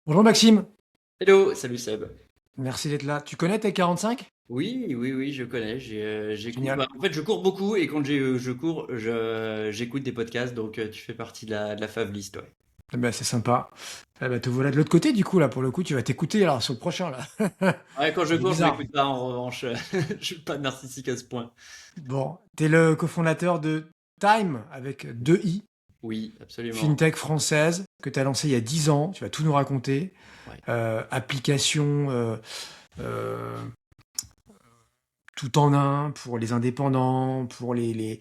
Bonjour Maxime, Hello, salut Seb. merci d'être là. Tu connais tes 45? Oui, oui, oui, je connais. Génial. En fait, je cours beaucoup et quand je cours, j'écoute des podcasts, donc tu fais partie de la Fave List, ouais. Eh ben, c'est sympa. Eh ben, te voilà de l'autre côté du coup là, pour le coup, tu vas t'écouter alors sur le prochain là. Ouais, quand je Il est cours, je bizarre. m'écoute pas en revanche. Je suis pas narcissique à ce point. Bon, t'es le cofondateur de Time avec deux i, Oui, absolument. fintech française que tu as lancé il y a 10 ans. Tu vas tout nous raconter. Ouais. Application euh, tout en un pour les indépendants, pour les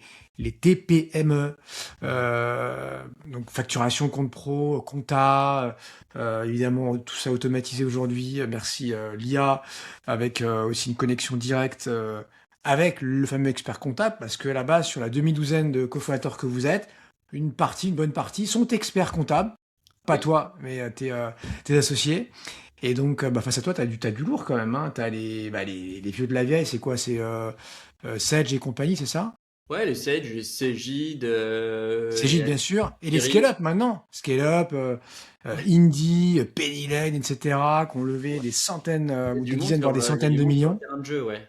TPME, donc facturation, compte pro, compta, évidemment tout ça automatisé aujourd'hui, merci l'IA, avec aussi une connexion directe avec le fameux expert comptable, parce que à la base, sur la demi-douzaine de cofondateurs que vous êtes, une bonne partie sont experts comptables, pas Oui. toi, mais tes associés. Et donc, bah, face à toi, t'as du lourd quand même, hein. T'as les vieux de la vieille, c'est quoi? C'est Sedge et compagnie, c'est ça? Ouais, les Sage, les Cégide, C'est il y Gilles, a bien sûr. Et les Iris. scale-up maintenant. Scale-up, Ouais. Indie, Penny Lane, etc., qui ont levé des centaines Il y a ou du des monde dizaines, voire des il y a centaines du de monde sur le millions. terrain de jeu, ouais.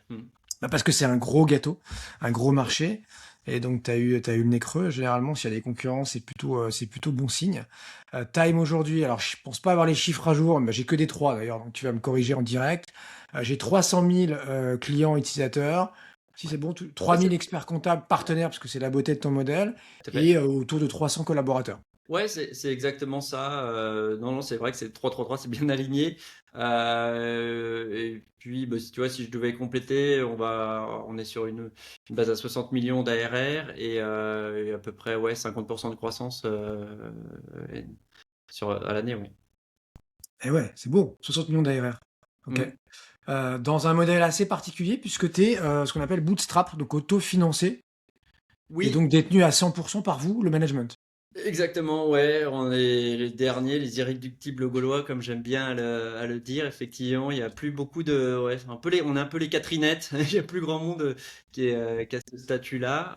Bah, parce que c'est un gros gâteau, un gros marché. Et donc, t'as eu le nez creux. Généralement, s'il y a des concurrents, c'est plutôt bon signe. Time aujourd'hui, alors je pense pas avoir les chiffres à jour, mais j'ai que des trois d'ailleurs, donc tu vas me corriger en direct. J'ai 300 000 clients utilisateurs. Si Ouais. c'est bon, Ouais, 3 000 experts comptables partenaires, parce que c'est la beauté de ton modèle, tout à fait. et autour de 300 collaborateurs. Ouais, c'est exactement ça. Non, non, c'est vrai que c'est 3-3-3, c'est bien aligné. Et puis, bah, si tu vois, si je devais compléter, on est sur une base à 60 millions d'ARR et à peu près ouais, 50% de croissance et- à l'année, oui. Et ouais, c'est beau, 60 millions d'ARR. Ok. Mm. Dans un modèle assez particulier, puisque tu es ce qu'on appelle bootstrap, donc autofinancé, et Oui, donc détenu à 100% par vous, le management. exactement, ouais. On est les derniers, les irréductibles gaulois, comme j'aime bien à le dire. Effectivement, il y a plus beaucoup de, ouais, on est un peu les Catherinettes. Il y a plus grand monde qui a ce statut-là,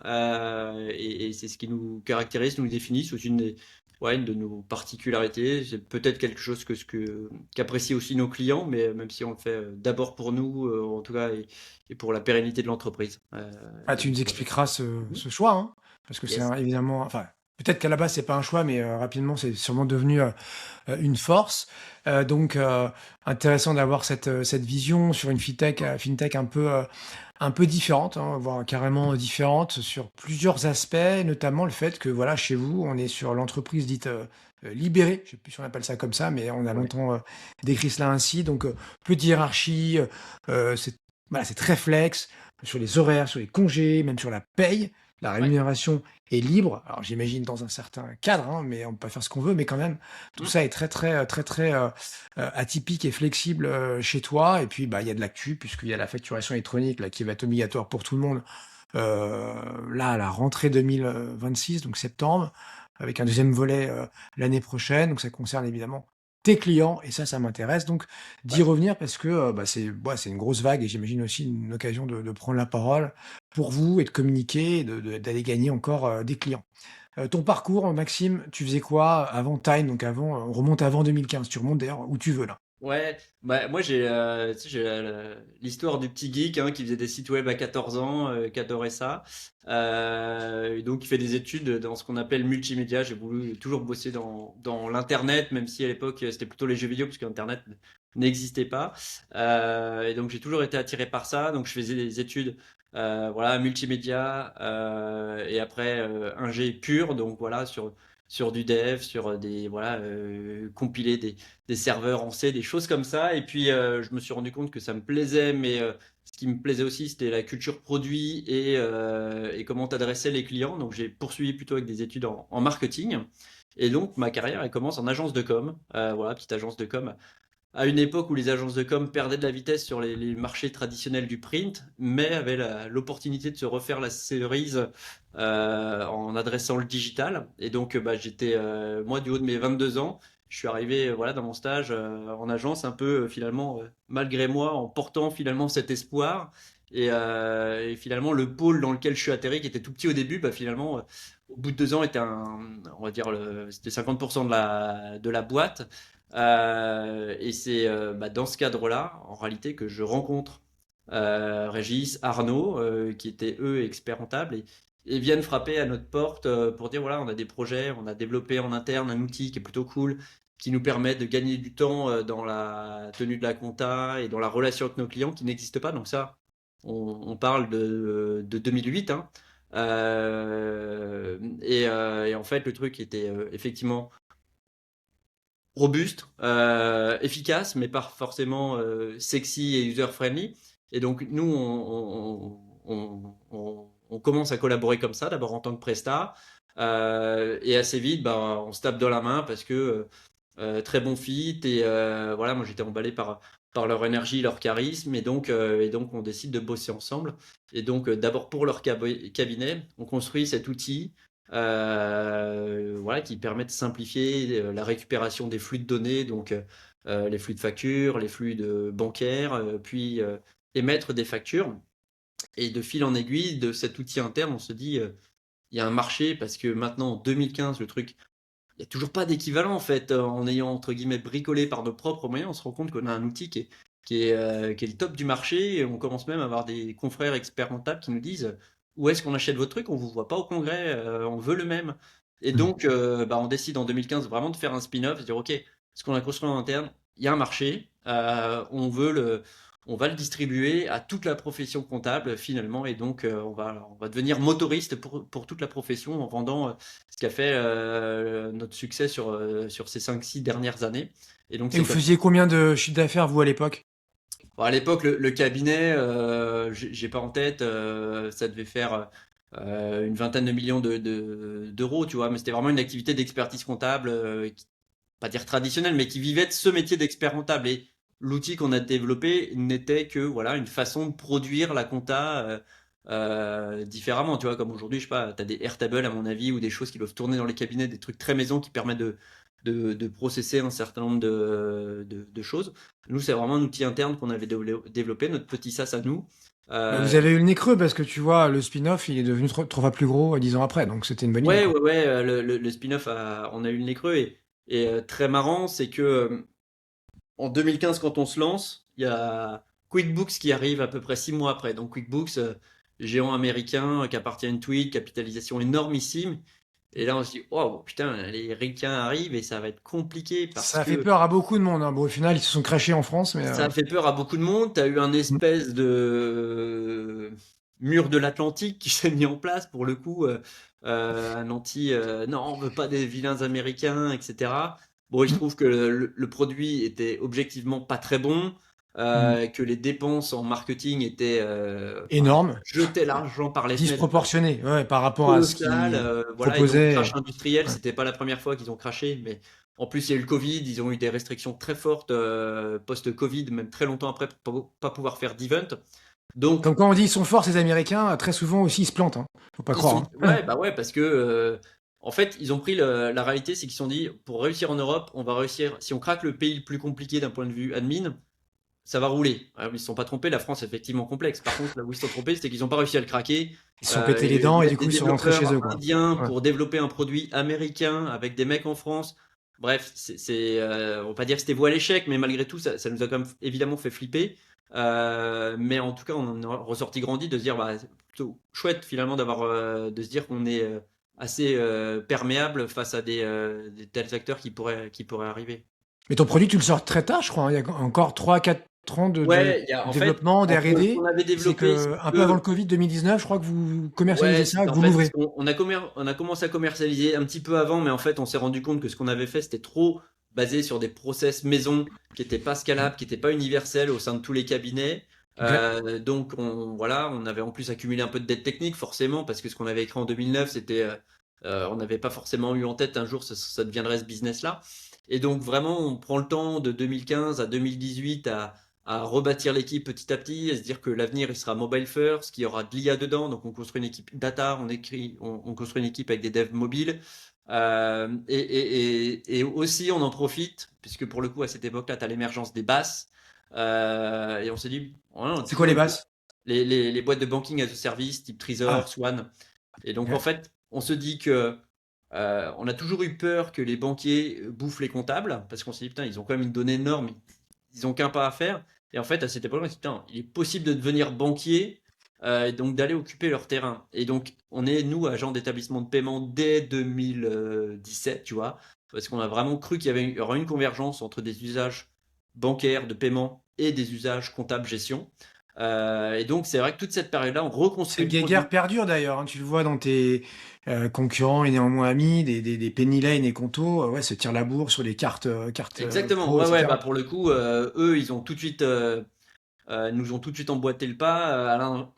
et c'est ce qui nous caractérise, nous définit. C'est aussi une de nos particularités. C'est peut-être quelque chose qu'apprécient aussi nos clients, mais même si on le fait d'abord pour nous, en tout cas, et pour la pérennité de l'entreprise. Ah, tu Donc, nous expliqueras ce choix, hein, parce que c'est yes. évidemment, enfin, peut-être qu'à la base c'est pas un choix, mais rapidement c'est sûrement devenu une force. Donc intéressant d'avoir cette vision sur une fintech un peu différente, hein, voire carrément différente sur plusieurs aspects, notamment le fait que voilà chez vous on est sur l'entreprise dite libérée, je sais plus si on appelle ça comme ça, mais on a Ouais. longtemps décrit cela ainsi. Donc peu de hiérarchie, c'est voilà, c'est très flex sur les horaires, sur les congés, même sur la paye. La Ouais. rémunération est libre. Alors j'imagine dans un certain cadre, hein, mais on peut pas faire ce qu'on veut, mais quand même, tout Mm. ça est très atypique et flexible chez toi. Et puis bah il y a de l'actu puisqu'il y a la facturation électronique là qui va être obligatoire pour tout le monde. Là à la rentrée 2026, donc septembre, avec un deuxième volet l'année prochaine. Donc ça concerne évidemment tes clients et ça m'intéresse donc d'y Ouais. revenir parce que bah, c'est une grosse vague et j'imagine aussi une occasion de prendre la parole pour vous et de communiquer et d'aller gagner encore des clients. Ton parcours, Maxime, tu faisais quoi avant Time, donc avant, on remonte avant 2015, tu remontes d'ailleurs où tu veux là. Ouais, bah, moi tu sais, j'ai l'histoire du petit geek qui faisait des sites web à 14 ans, qui adorait ça. Et donc il fait des études dans ce qu'on appelle le multimédia. J'ai voulu toujours bosser dans l'internet, même si à l'époque c'était plutôt les jeux vidéo, parce qu'internet n'existait pas. Et donc j'ai toujours été attiré par ça. Donc je faisais des études, voilà, multimédia, et après ingé pur, donc voilà sur du dev, sur des voilà compiler des serveurs en C, des choses comme ça. Et puis, je me suis rendu compte que ça me plaisait, mais ce qui me plaisait aussi, c'était la culture produit et comment t'adresser les clients. Donc, j'ai poursuivi plutôt avec des études en marketing. Et donc, ma carrière, elle commence en agence de com. Voilà, petite agence de com. À une époque où les agences de com perdaient de la vitesse sur les marchés traditionnels du print, mais avaient l'opportunité de se refaire la cerise en adressant le digital. Et donc, bah, moi, du haut de mes 22 ans, je suis arrivé voilà, dans mon stage en agence, un peu finalement, malgré moi, en portant finalement cet espoir. Et finalement, le pôle dans lequel je suis atterri, qui était tout petit au début, bah, finalement, au bout de 2 ans, on va dire, c'était 50% de la boîte. Et c'est bah, dans ce cadre-là, en réalité, que je rencontre Régis, Arnaud, qui étaient eux experts comptables, et viennent frapper à notre porte pour dire voilà, on a des projets, on a développé en interne un outil qui est plutôt cool, qui nous permet de gagner du temps dans la tenue de la compta et dans la relation avec nos clients qui n'existe pas. Donc ça, on parle de 2008, hein. Et en fait, le truc était effectivement robuste, efficace, mais pas forcément sexy et user-friendly. Et donc, nous, on commence à collaborer comme ça, d'abord en tant que presta. Et assez vite, bah, on se tape dans la main parce que très bon fit. Et voilà, moi, j'étais emballé par leur énergie, leur charisme. Et donc, on décide de bosser ensemble. Et donc, d'abord pour leur cabinet, on construit cet outil voilà, qui permet de simplifier la récupération des flux de données, donc les flux de factures, les flux bancaires, puis émettre des factures. Et de fil en aiguille de cet outil interne, on se dit, il y a un marché parce que maintenant, en 2015, le truc, il n'y a toujours pas d'équivalent en fait. En ayant entre guillemets bricolé par nos propres moyens, on se rend compte qu'on a un outil qui est le top du marché. Et on commence même à avoir des confrères experts comptables qui nous disent où est-ce qu'on achète votre truc? On vous voit pas au congrès, on veut le même. Et Mm. donc, bah, on décide en 2015 vraiment de faire un spin-off, de dire ok, ce qu'on a construit en interne, il y a un marché, on va le distribuer à toute la profession comptable finalement, et donc on va devenir motoriste pour toute la profession en vendant ce qui a fait notre succès sur ces 5-6 dernières années. Et donc Et c'est vous comme faisiez combien de chiffre d'affaires, vous, à l'époque? bon, à l'époque, le cabinet, j'ai pas en tête, ça devait faire une vingtaine de millions d'euros, tu vois, mais c'était vraiment une activité d'expertise comptable, pas dire traditionnelle, mais qui vivait de ce métier d'expert comptable. Et l'outil qu'on a développé n'était que voilà une façon de produire la compta différemment, tu vois, comme aujourd'hui, je sais pas, tu as des Airtable à mon avis, ou des choses qui doivent tourner dans les cabinets, des trucs très maison qui permettent de processer un certain nombre de choses. Nous, c'est vraiment un outil interne qu'on avait développé, notre petit SaaS à nous. Bah, vous Euh, avez eu le nez creux parce que tu vois, le spin-off, il est devenu trois fois plus gros 10 ans après, donc c'était une bonne idée, ouais, quoi. ouais, ouais, le spin-off, on a eu le nez creux. Et très marrant, c'est que en 2015, quand on se lance, il y a QuickBooks qui arrive à peu près 6 mois après. Donc QuickBooks, géant américain qui appartient à Intuit, capitalisation énormissime. Et là, on se dit, oh putain, les ricains arrivent et ça va être compliqué parce Ça a fait que peur à beaucoup de monde, hein. Bon, au final, ils se sont crachés en France, mais ça a fait peur à beaucoup de monde. Tu as eu un mm. espèce de mur de l'Atlantique qui s'est mis en place pour le coup. Un anti, non, on veut pas des vilains américains, etc. Bon, il se Mm. trouve que le produit était objectivement pas très bon, Mm. que les dépenses en marketing étaient, enfin, Énorme, jetaient l'argent par les fenêtres, disproportionné, ouais, par rapport à ce colossal. qu'ils Voilà, et donc crash proposaient. industriel, Ouais. c'était pas la première fois qu'ils ont craché, mais en plus il y a eu le Covid, ils ont eu des restrictions très fortes post-Covid, même très longtemps après pour pas pouvoir faire d'event. Donc Comme quand on dit ils sont forts, ces Américains, très souvent aussi ils se plantent, hein. Faut pas ils croire, sont, hein. ouais, bah ouais, parce que en fait ils ont pris la réalité, c'est qu'ils se sont dit pour réussir en Europe, on va réussir. Si on craque le pays le plus compliqué d'un point de vue admin, ça va rouler. Alors, ils ne se sont pas trompés, la France est effectivement complexe. Par contre, là où ils se sont trompés, c'est qu'ils n'ont pas réussi à le craquer. Ils se sont pété les Et dents et du mettre coup des ils sont rentrés chez développeurs eux, quoi. indiens Ouais. pour développer un produit américain avec des mecs en France. Bref, on va pas dire que c'était voué à l'échec, mais malgré tout, ça nous a quand même évidemment fait flipper. Mais en tout cas, on en est ressorti grandi de se dire, bah, c'est plutôt chouette finalement de se dire qu'on est assez perméable face à des tels acteurs qui pourraient arriver. Mais ton produit, tu le sors très tard, je crois, hein. Il y a encore 3, 4 ans de Ouais, de en fait, développement, on d'R&D. avait C'est développé, si que tu un peu avant veux. le Covid 2019, je crois que vous commercialisez Ouais, ça, c'était que en vous fait parce l'ouvrez. qu'on a commencé à commercialiser un petit peu avant, mais en fait, on s'est rendu compte que ce qu'on avait fait, c'était trop basé sur des process maison qui n'étaient pas scalables, qui n'étaient pas universels au sein de tous les cabinets. Ok. Donc, voilà, on avait en plus accumulé un peu de dette technique, forcément, parce que ce qu'on avait écrit en 2009, on n'avait pas forcément eu en tête un jour ça deviendrait ce business-là. Et donc, vraiment, on prend le temps de 2015 à 2018 à rebâtir l'équipe petit à petit, et se dire que l'avenir il sera mobile first, qu'il y aura de l'IA dedans, donc on construit une équipe data, on construit une équipe avec des devs mobiles, et aussi on en profite, puisque pour le coup à cette époque-là, tu as l'émergence des basses, et on s'est dit, voilà, C'est quoi les basses? les boîtes de banking as a service, type Trezor, Ah, Swan. Et donc, en ok. fait, on se dit que on a toujours eu peur que les banquiers bouffent les comptables, parce qu'on s'est dit, putain, ils ont quand même une donnée énorme, ils ont qu'un pas à faire. Et en fait, à cette époque-là, on s'est dit, putain, il est possible de devenir banquier, et donc d'aller occuper leur terrain. Et donc, on est, nous, agents d'établissement de paiement dès 2017, tu vois, parce qu'on a vraiment cru qu'il y aurait une convergence entre des usages bancaires de paiement et des usages comptables gestion. Et donc, c'est vrai que toute cette période-là, on reconstruit Cette le guéguerre produit. perdure d'ailleurs, hein, tu le vois dans tes concurrents et néanmoins amis, des Penny Lane et Conto, ouais, se tirent la bourre sur les cartes Exactement, pro, ouais, ouais, bah etc. pour le coup, eux, ils ont tout de suite, nous ont tout de suite emboîté le pas,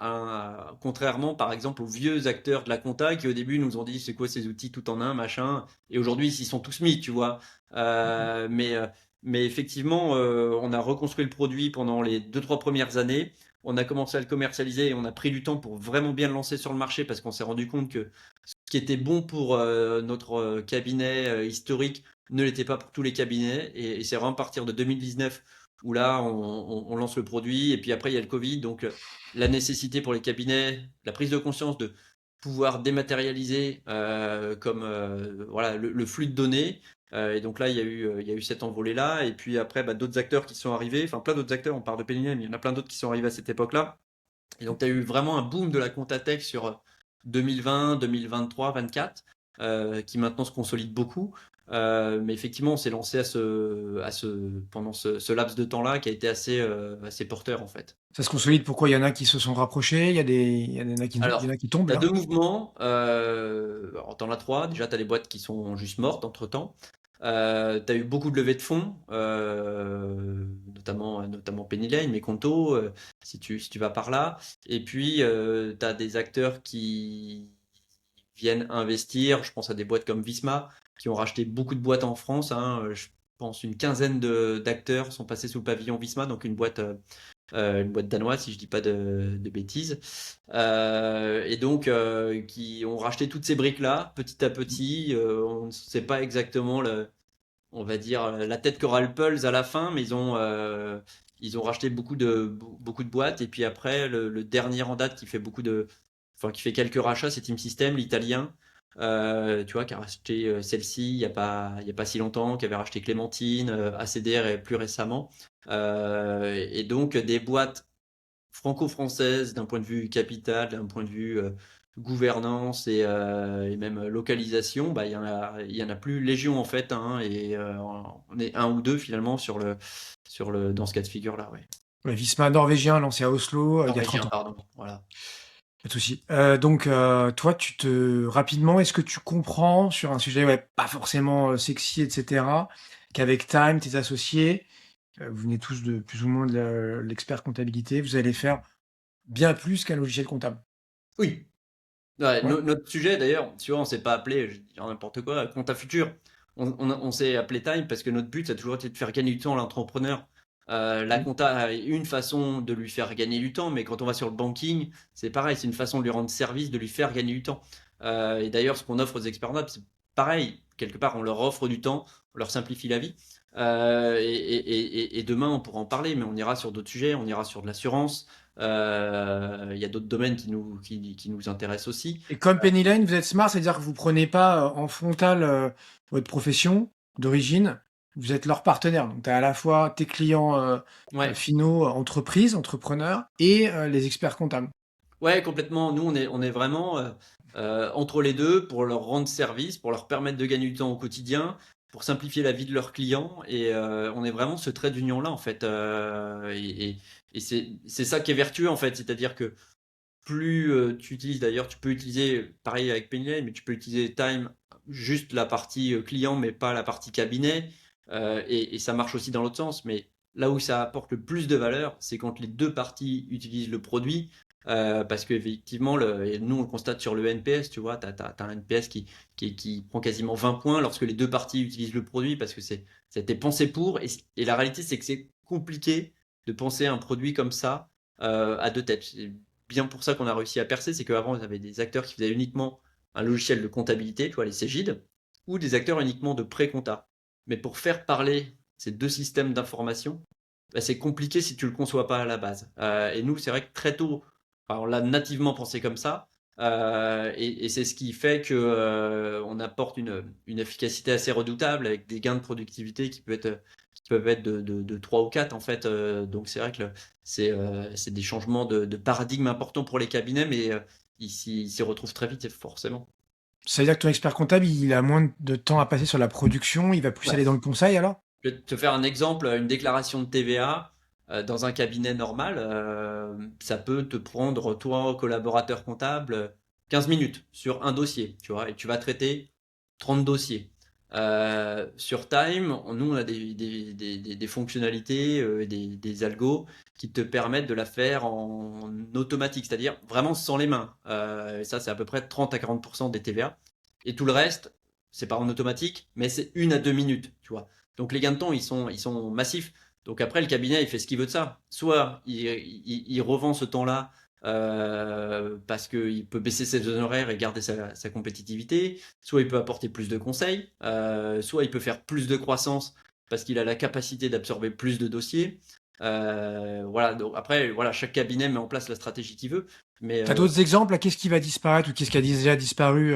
contrairement par exemple aux vieux acteurs de la compta qui au début nous ont dit c'est quoi ces outils tout en un, machin, et aujourd'hui ils s'y sont tous mis, tu vois. Mais effectivement, on a reconstruit le produit pendant les 2, 3 premières années, on a commencé à le commercialiser et on a pris du temps pour vraiment bien le lancer sur le marché parce qu'on s'est rendu compte que ce qui était bon pour notre cabinet historique ne l'était pas pour tous les cabinets, et c'est vraiment à partir de 2019 où là, on lance le produit. Et puis après, il y a le Covid. Donc, la nécessité pour les cabinets, la prise de conscience de pouvoir dématérialiser comme voilà, le flux de données. Et donc là, il y a eu cet envolé-là. Et puis après, bah, d'autres acteurs qui sont arrivés. Enfin, plein d'autres acteurs. On parle de Penny, mais il y en a plein d'autres qui sont arrivés à cette époque-là. Et donc, tu as eu vraiment un boom de la compta tech sur 2020, 2023, 2024, qui maintenant se consolide beaucoup. Mais effectivement, on s'est lancé pendant ce laps de temps-là qui a été assez porteur en fait. Ça se consolide, pourquoi il y en a qui se sont rapprochés, il y en Alors, a qui tombent tu as là. deux mouvements. Alors, tu en as trois. Déjà, tu as les boîtes qui sont juste mortes entre-temps. Tu as eu beaucoup de levées de fonds, notamment Penny Lane, mais Conto, si tu vas par là. Et puis, tu as des acteurs qui viennent investir. Je pense à des boîtes comme Visma, qui ont racheté beaucoup de boîtes en France, hein. Je pense une quinzaine d'acteurs sont passés sous le pavillon Visma, donc une boîte danoise, si je dis pas de bêtises. Et donc, qui ont racheté toutes ces briques-là, petit à petit. On ne sait pas exactement, on va dire, la tête qu'aura le Pulse à la fin, mais ils ont racheté beaucoup de boîtes. Et puis après, le dernier en date enfin, qui fait quelques rachats, c'est Team System, l'italien. Tu vois, qui a racheté celle-ci il y a pas si longtemps, qui avait racheté Clémentine, ACDR et plus récemment. Et donc des boîtes franco-françaises d'un point de vue capital, d'un point de vue gouvernance et même localisation, bah, il y en a plus légion en fait, hein, et on est un ou deux finalement dans ce cas de figure-là, ouais. Ouais, Visma norvégien lancé à Oslo il y a 30 Norvégien, ans. pardon, voilà. Pas de souci. Donc, toi, rapidement, est-ce que tu comprends sur un sujet, ouais, pas forcément sexy, etc., qu'avec Time, tes associés, vous venez tous de plus ou moins de l'expert comptabilité, vous allez faire bien plus qu'un logiciel comptable. Oui. Ouais, Ouais. notre sujet d'ailleurs, tu vois, on s'est pas appelé, je dis n'importe quoi, compta futur. On s'est appelé Time parce que notre but, ça a toujours été de faire gagner du temps à l'entrepreneur. La Mhm. compta est une façon de lui faire gagner du temps, mais quand on va sur le banking, c'est pareil, c'est une façon de lui rendre service, de lui faire gagner du temps. Et d'ailleurs, ce qu'on offre aux experts comptables, c'est pareil. Quelque part, on leur offre du temps, on leur simplifie la vie. Et demain, on pourra en parler, mais on ira sur d'autres sujets, on ira sur de l'assurance. Il y a d'autres domaines qui nous intéressent aussi. Et comme Penny Lane, vous êtes smart, c'est-à-dire que vous prenez pas en frontal votre profession d'origine, vous êtes leur partenaire. Donc, tu as à la fois tes clients Ouais, finaux, entreprises, entrepreneurs, et les experts comptables. ouais, complètement. Nous, on est vraiment entre les deux pour leur rendre service, pour leur permettre de gagner du temps au quotidien, pour simplifier la vie de leurs clients. Et on est vraiment ce trait d'union-là, en fait. Et c'est ça qui est vertueux, en fait. C'est-à-dire que plus tu utilises, d'ailleurs, tu peux utiliser, pareil avec Penny, mais tu peux utiliser Time, juste la partie client, mais pas la partie cabinet. Et ça marche aussi dans l'autre sens. Mais là où ça apporte le plus de valeur, c'est quand les deux parties utilisent le produit. Parce qu'effectivement, et nous on le constate sur le NPS, tu vois, tu as un NPS qui prend quasiment 20 points lorsque les deux parties utilisent le produit parce que ça a été pensé pour. Et la réalité, c'est que c'est compliqué de penser un produit comme ça à deux têtes. C'est bien pour ça qu'on a réussi à percer, c'est qu'avant, il y avait des acteurs qui faisaient uniquement un logiciel de comptabilité, tu vois, les Cégide, ou des acteurs uniquement de pré-compta. Mais pour faire parler ces deux systèmes d'information, bah, c'est compliqué si tu le conçois pas à la base. Et nous, c'est vrai que très tôt, on l'a nativement pensé comme ça. Et c'est ce qui fait que on apporte une efficacité assez redoutable avec des gains de productivité qui peuvent être de 3 ou 4 en fait. Donc c'est vrai que c'est des changements de paradigme importants pour les cabinets, mais ils s'y retrouvent très vite, forcément. Ça veut dire que ton expert comptable, il a moins de temps à passer sur la production, il va plus Ouais. aller dans le conseil alors? Je vais te faire un exemple, une déclaration de TVA dans un cabinet normal, ça peut te prendre, toi, collaborateur comptable, 15 minutes sur un dossier, tu vois, et tu vas traiter 30 dossiers. Sur Time, nous, on a des fonctionnalités, des algos qui te permettent de la faire en automatique, c'est-à-dire vraiment sans les mains. Et ça, c'est à peu près 30 à 40% des TVA. Et tout le reste, c'est pas en automatique, mais c'est 1 à 2 minutes, tu vois. Donc les gains de temps, ils sont massifs. Donc après, le cabinet, il fait ce qu'il veut de ça. Soit il revend ce temps-là parce qu'il peut baisser ses honoraires et garder sa compétitivité, soit il peut apporter plus de conseils, soit il peut faire plus de croissance parce qu'il a la capacité d'absorber plus de dossiers. Voilà, donc après, voilà, chaque cabinet met en place la stratégie qu'il veut. Mais T'as d'autres exemples là? Qu'est-ce qui va disparaître ou qu'est-ce qui a déjà disparu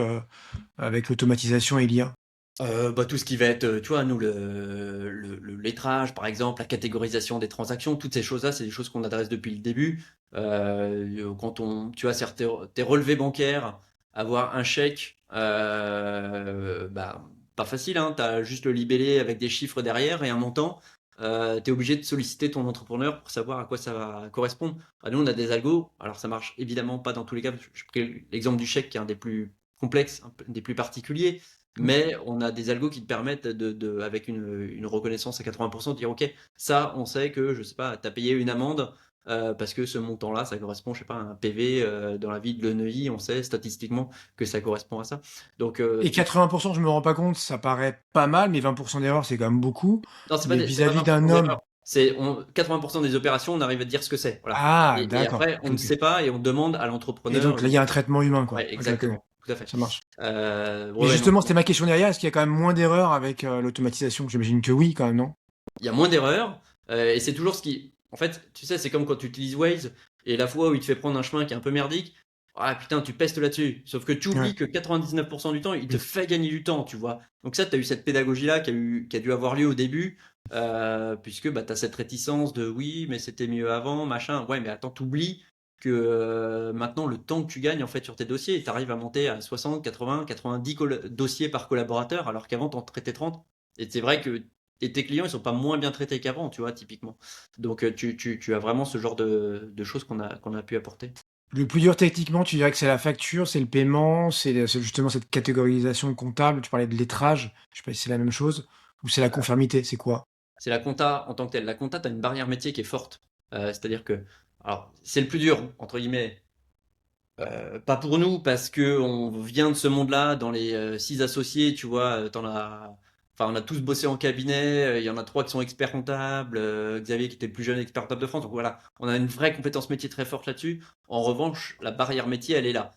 avec l'automatisation et l'IA? bah, tout ce qui va être, tu vois, nous, le lettrage, par exemple, la catégorisation des transactions, toutes ces choses-là, c'est des choses qu'on adresse depuis le début. Quand tu vois, sur tes relevés bancaires, avoir un chèque, bah, pas facile, hein, tu as juste le libellé avec des chiffres derrière et un montant. Tu es obligé de solliciter ton entrepreneur pour savoir à quoi ça va correspondre. Bah, nous, on a des algos, alors ça marche évidemment pas dans tous les cas. Je pris l'exemple du chèque qui est un des plus complexes, des plus particuliers. Mais on a des algos qui te permettent avec une reconnaissance à 80%, de dire, OK, ça, on sait que, je sais pas, tu as payé une amende parce que ce montant-là, ça correspond, je sais pas, à un PV dans la ville de Neuilly, on sait statistiquement que ça correspond à ça. Donc, Et 80%, je me rends pas compte, ça paraît pas mal, mais 20% d'erreur, c'est quand même beaucoup. non, Mais c'est pas vis-à-vis d'un 20% homme, d'erreur. 80% des opérations, on arrive à te dire ce que c'est. Voilà. ah, Et d'accord. après, on Ok, ne ok. sait pas et on demande à Et l'entrepreneur. donc là, il y a un traitement humain, quoi. Ouais, Ok, ok, ok. exactement. Tout à fait. Ça marche. Ouais, Mais ouais, non. justement, c'était ma question derrière. Est-ce qu'il y a quand même moins d'erreurs avec l'automatisation? J'imagine que oui, quand même, non? Il y a moins d'erreurs et c'est toujours ce qui. En fait, tu sais, c'est comme quand tu utilises Waze et la fois où il te fait prendre un chemin qui est un peu merdique. Ah putain, tu pestes là-dessus. Sauf que tu Ouais. oublies que 99% du temps, il te Oui. fait gagner du temps, tu vois. Donc ça, tu as eu cette pédagogie-là qui a dû avoir lieu au début, puisque bah, tu as cette réticence de oui, mais c'était mieux avant, machin. Ouais, mais attends, t'oublies que maintenant, le temps que tu gagnes en fait sur tes dossiers, tu arrives à monter à 60, 80, 90 dossiers par collaborateur, alors qu'avant, tu en traitais 30. Et c'est vrai que et tes clients, ils sont pas moins bien traités qu'avant, tu vois, typiquement. Donc, tu as vraiment ce genre de choses qu'on a pu apporter. Le plus dur techniquement, tu dirais que c'est la facture, c'est le paiement, c'est justement cette catégorisation comptable. Tu parlais de lettrage. Je sais pas si c'est la même chose. Ou c'est la conformité, c'est quoi? C'est la compta en tant que telle. La compta, tu as une barrière métier qui est forte. C'est-à-dire que, alors, c'est le plus dur, entre guillemets. Pas pour nous, parce que on vient de ce monde-là, dans les 6 associés, tu vois, enfin, on a tous bossé en cabinet, il y en a 3 qui sont experts comptables, Xavier qui était le plus jeune expert comptable de France, donc voilà, on a une vraie compétence métier très forte là-dessus. En revanche, la barrière métier, elle est là.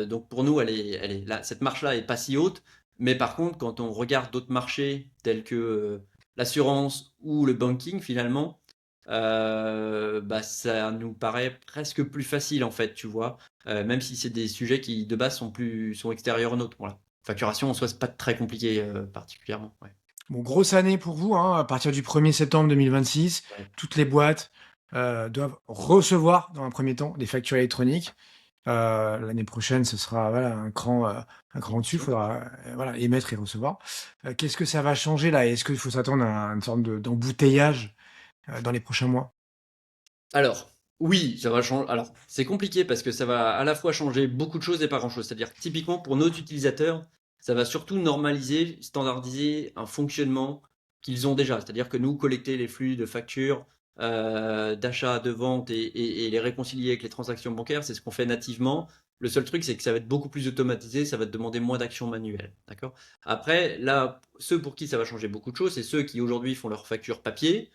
Donc pour nous, elle est là, cette marche-là est pas si haute, mais par contre, quand on regarde d'autres marchés tels que l'assurance ou le banking, finalement, bah, ça nous paraît presque plus facile en fait, tu vois. Même si c'est des sujets qui de base sont extérieurs aux nôtres. Voilà. Facturation en soi, c'est pas très compliqué particulièrement. Ouais. Bon, grosse année pour vous, hein, à partir du 1er septembre 2026, Ouais. toutes les boîtes doivent recevoir dans un premier temps des factures électroniques. L'année prochaine, ce sera voilà, un cran dessus, il Édition. faudra voilà, émettre et recevoir. Qu'est-ce que ça va changer là? Est-ce qu'il faut s'attendre à une sorte d'embouteillage dans les prochains mois? Alors, oui, ça va changer. Alors, c'est compliqué parce que ça va à la fois changer beaucoup de choses et pas grand-chose. C'est-à-dire que typiquement pour nos utilisateurs, ça va surtout normaliser, standardiser un fonctionnement qu'ils ont déjà. C'est-à-dire que nous, collecter les flux de factures, d'achat, de vente et les réconcilier avec les transactions bancaires, c'est ce qu'on fait nativement. Le seul truc, c'est que ça va être beaucoup plus automatisé, ça va te demander moins d'actions manuelles. D'accord? Après, là, ceux pour qui ça va changer beaucoup de choses, c'est ceux qui aujourd'hui font leurs factures papier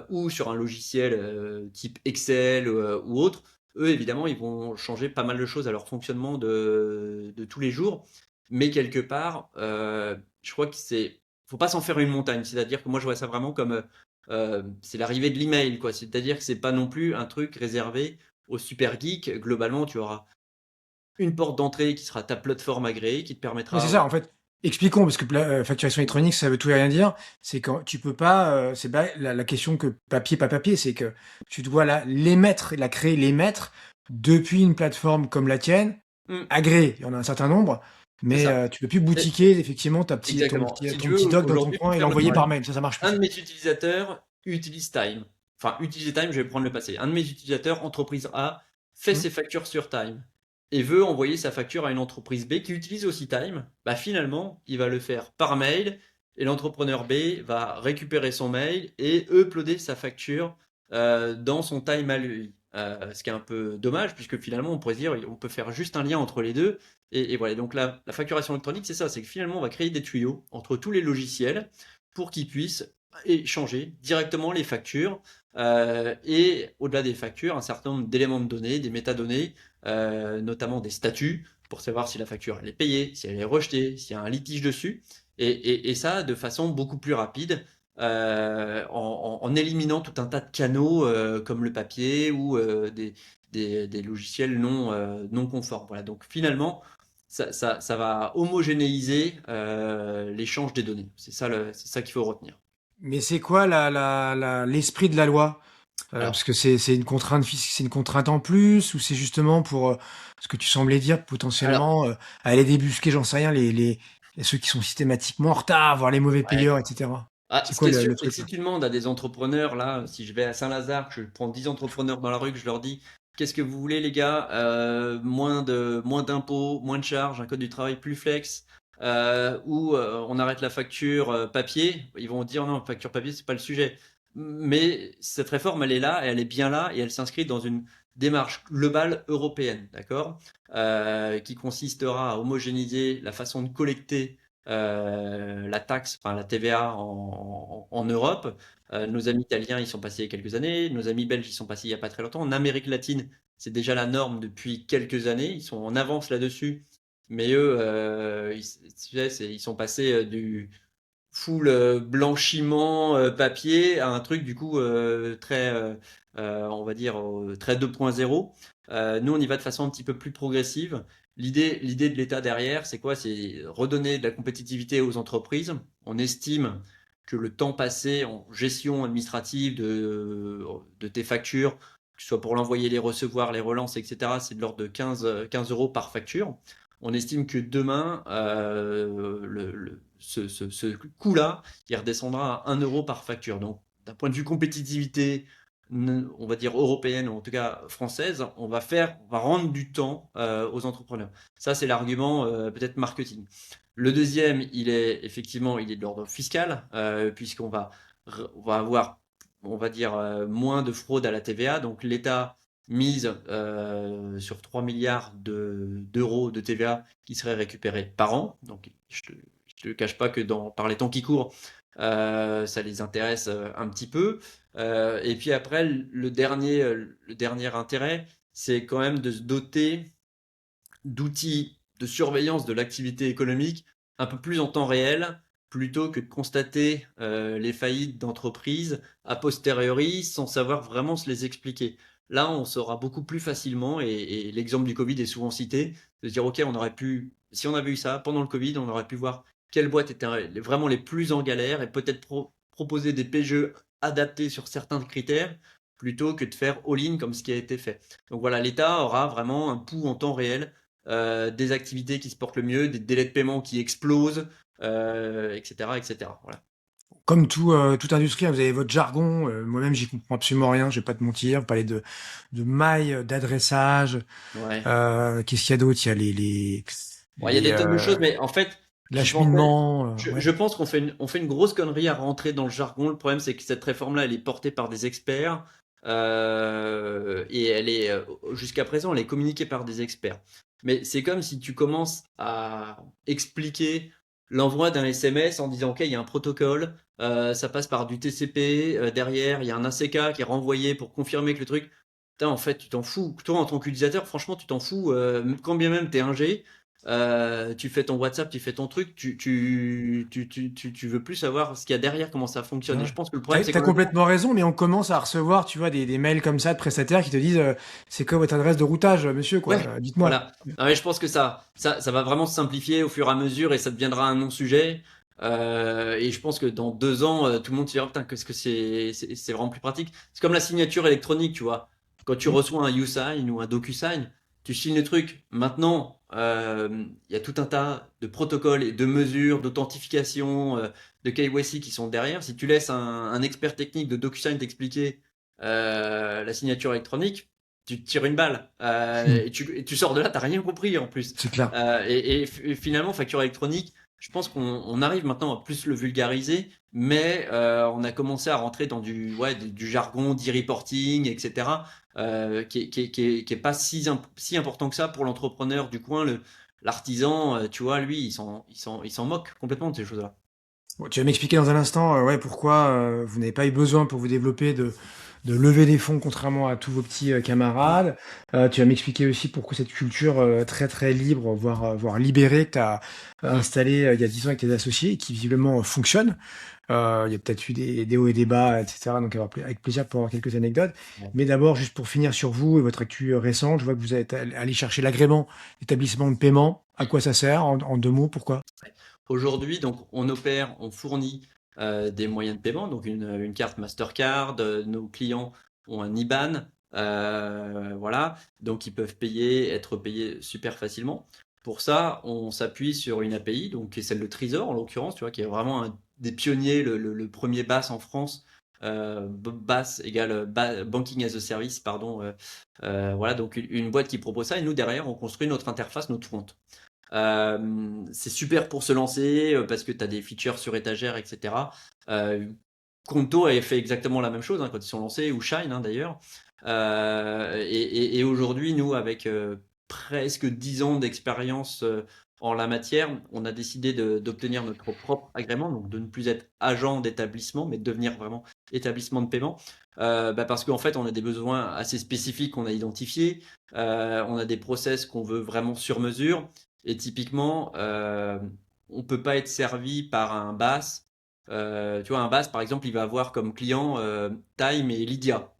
ou sur un logiciel type Excel ou autre, eux, évidemment, ils vont changer pas mal de choses à leur fonctionnement de tous les jours. Mais quelque part, je crois que c'est. Faut pas s'en faire une montagne. C'est-à-dire que moi, je vois ça vraiment comme. C'est l'arrivée de l'email, quoi. C'est-à-dire que c'est pas non plus un truc réservé au super geek, globalement, tu auras une porte d'entrée qui sera ta plateforme agréée qui te Mais c'est permettra. ça, en fait. Expliquons, parce que facturation électronique, ça veut tout et rien dire. C'est quand tu peux pas. C'est pas la question que papier, pas papier, c'est que tu dois l'émettre, la créer, l'émettre depuis une plateforme comme la tienne, Hmm, agréée. Il y en a un certain nombre, c'est mais ça. tu peux plus Et- boutiquer effectivement Exactement. Si tu ton veux, petit doc dans ton aujourd'hui, coin pour et faire le l'envoyer par travail, mail. Ça marche plus un de ça. mes utilisateurs utilise Time. Enfin, utiliser Time, je vais prendre le passé. Un de mes utilisateurs, entreprise A, fait Hmm. ses factures sur Time et veut envoyer sa facture à une entreprise B qui utilise aussi Time. Bah, finalement, il va le faire par mail et l'entrepreneur B va récupérer son mail et uploader sa facture dans son Time à lui. Ce qui est un peu dommage puisque finalement, on pourrait se dire, on peut faire juste un lien entre les deux. Et voilà, donc la facturation électronique, c'est ça, c'est que finalement, on va créer des tuyaux entre tous les logiciels pour qu'ils puissent échanger directement les factures et au-delà des factures, un certain nombre d'éléments de données, des métadonnées, notamment des statuts pour savoir si la facture elle est payée, si elle est rejetée, s'il y a un litige dessus, et ça de façon beaucoup plus rapide. En éliminant tout un tas de canaux comme le papier ou des logiciels non conformes. Voilà. Donc finalement, ça va homogénéiser l'échange des données. C'est ça qu'il faut retenir. Mais c'est quoi l'esprit de la loi? Parce Alors, que c'est une contrainte c'est une contrainte en plus, ou c'est justement pour ce que tu semblais dire alors, potentiellement aller débusquer, j'en sais rien, ceux qui sont systématiquement en retard, voire les mauvais ouais. payeurs, etc. Ah, C'est ce qui quoi est sûr, le c'est que truc si là? tu demandes à des entrepreneurs, là, si je vais à Saint-Lazare, que je prends 10 entrepreneurs dans la rue, que je leur dis, qu'est-ce que vous voulez, les gars? Moins d'impôts, moins de charges, un code du travail plus flex, ou on arrête la facture papier. Ils vont dire non, facture papier, c'est pas le sujet. Mais cette réforme, elle est là, et elle est bien là, et elle s'inscrit dans une démarche globale européenne, d'accord? Qui consistera à homogénéiser la façon de collecter la taxe, enfin la TVA en Europe. Nos amis italiens, ils sont passés il y a quelques années. Nos amis belges, ils sont passés il n'y a pas très longtemps. En Amérique latine, c'est déjà la norme depuis quelques années. Ils sont en avance là-dessus. Mais eux, tu sais, ils sont passés du full blanchiment papier à un truc du coup très, on va dire, très 2.0. Nous, on y va de façon un petit peu plus progressive. L'idée de l'État derrière, c'est quoi? C'est redonner de la compétitivité aux entreprises. On estime que le temps passé en gestion administrative de tes factures, que ce soit pour l'envoyer, les recevoir, les relances, etc., c'est de l'ordre de 15 euros par facture. On estime que demain, ce coût-là, il redescendra à 1 euro par facture. Donc, d'un point de vue compétitivité, on va dire européenne, ou en tout cas française, on va rendre du temps aux entrepreneurs. Ça, c'est l'argument peut-être marketing. Le deuxième, il est de l'ordre fiscal, puisqu'on va avoir, on va dire, moins de fraude à la TVA. Donc l'État mise sur 3 milliards d'euros de TVA qui seraient récupérés par an. Donc je te cache pas que par les temps qui courent, ça les intéresse un petit peu. Et puis après, le dernier intérêt, c'est quand même de se doter d'outils de surveillance de l'activité économique un peu plus en temps réel, plutôt que de constater les faillites d'entreprises a posteriori sans savoir vraiment se les expliquer. Là, on saura beaucoup plus facilement, et l'exemple du Covid est souvent cité, de se dire, OK, si on avait eu ça pendant le Covid, on aurait pu voir quelles boîtes étaient vraiment les plus en galère et peut-être proposer des PGE adaptés sur certains critères plutôt que de faire all-in comme ce qui a été fait. Donc voilà, l'État aura vraiment un pouls en temps réel des activités qui se portent le mieux, des délais de paiement qui explosent, etc., etc. Voilà. Comme toute industrie, hein, vous avez votre jargon. Moi-même, j'y comprends absolument rien. Je vais pas te mentir. Vous parlez de mailles, d'adressage. Ouais. Qu'est-ce qu'il y a d'autre? Il y a Bon, il y a des tonnes de choses, mais en fait, j'y pensais. l'acheminement. Ouais. Je pense on fait une grosse connerie à rentrer dans le jargon. Le problème, c'est que cette réforme-là, elle est portée par des experts et elle est jusqu'à présent, elle est communiquée par des experts. Mais c'est comme si tu commences à expliquer l'envoi d'un SMS en disant, OK, il y a un protocole, ça passe par du TCP, derrière, il y a un ACK qui est renvoyé pour confirmer que le truc. Putain, en fait, tu t'en fous. Toi, en tant qu'utilisateur, franchement, tu t'en fous. Quand bien même tu es ingé, tu fais ton WhatsApp, tu fais ton truc, tu veux plus savoir ce qu'il y a derrière, comment ça fonctionne. Et Ouais. je pense que le T'as, problème, c'est t'as qu'on a complètement raison, mais on commence à recevoir, tu vois, des mails comme ça de prestataires qui te disent c'est quoi votre adresse de routage, monsieur, quoi, Ouais, dites-moi. voilà. Non, mais je pense que ça va vraiment se simplifier au fur et à mesure et ça deviendra un non-sujet. Et je pense que dans 2 ans, tout le monde se dira, putain, qu'est-ce que c'est vraiment plus pratique. C'est comme la signature électronique, tu vois. Quand tu Hmm. reçois un YouSign ou un DocuSign, tu signes le truc. Maintenant, il y a tout un tas de protocoles et de mesures d'authentification, de KYC qui sont derrière. Si tu laisses un expert technique de DocuSign t'expliquer la signature électronique, tu te tires une balle Hmm. et tu sors de là, t'as rien compris en plus. C'est clair. Et finalement, facture électronique, je pense qu'on arrive maintenant à plus le vulgariser, mais on a commencé à rentrer dans du jargon d'e-reporting, etc., qui est pas si important que ça pour l'entrepreneur du coin, l'artisan, tu vois, lui, il s'en moque complètement de ces choses-là. Bon, tu vas m'expliquer dans un instant ouais, pourquoi vous n'avez pas eu besoin pour vous développer de lever des fonds contrairement à tous vos petits camarades. Tu vas m'expliquer aussi pourquoi cette culture très très libre, voire libérée que tu as installée il y a 10 ans avec tes associés et qui visiblement fonctionne. Il y a peut-être eu des hauts et des bas, etc. Donc avec plaisir pour avoir quelques anecdotes. Ouais. Mais d'abord, juste pour finir sur vous et votre actu récente, je vois que vous êtes allé chercher l'agrément d'établissement de paiement. À quoi ça sert en 2 mots? Pourquoi? Aujourd'hui, donc, on fournit des moyens de paiement, donc une carte Mastercard. Nos clients ont un IBAN, voilà, donc ils peuvent être payés super facilement. Pour ça, on s'appuie sur une API, donc qui est celle de Trésor en l'occurrence, tu vois, qui est vraiment un des pionniers, le premier BaaS en France. BaaS égale Banking as a Service, pardon. Voilà, donc une boîte qui propose ça, et nous derrière, on construit notre interface, notre front. C'est super pour se lancer parce que tu as des features sur étagère, etc. Conto avait fait exactement la même chose quand ils sont lancés, ou Shine d'ailleurs. Et aujourd'hui, nous, avec presque 10 ans d'expérience en la matière, on a décidé d'obtenir notre propre agrément, donc de ne plus être agent d'établissement, mais de devenir vraiment établissement de paiement. Parce qu'en fait, on a des besoins assez spécifiques qu'on a identifiés. On a des process qu'on veut vraiment sur mesure. Et typiquement, on peut pas être servi par un BaaS. Tu vois, un BaaS, par exemple, il va avoir comme client Time et Lydia.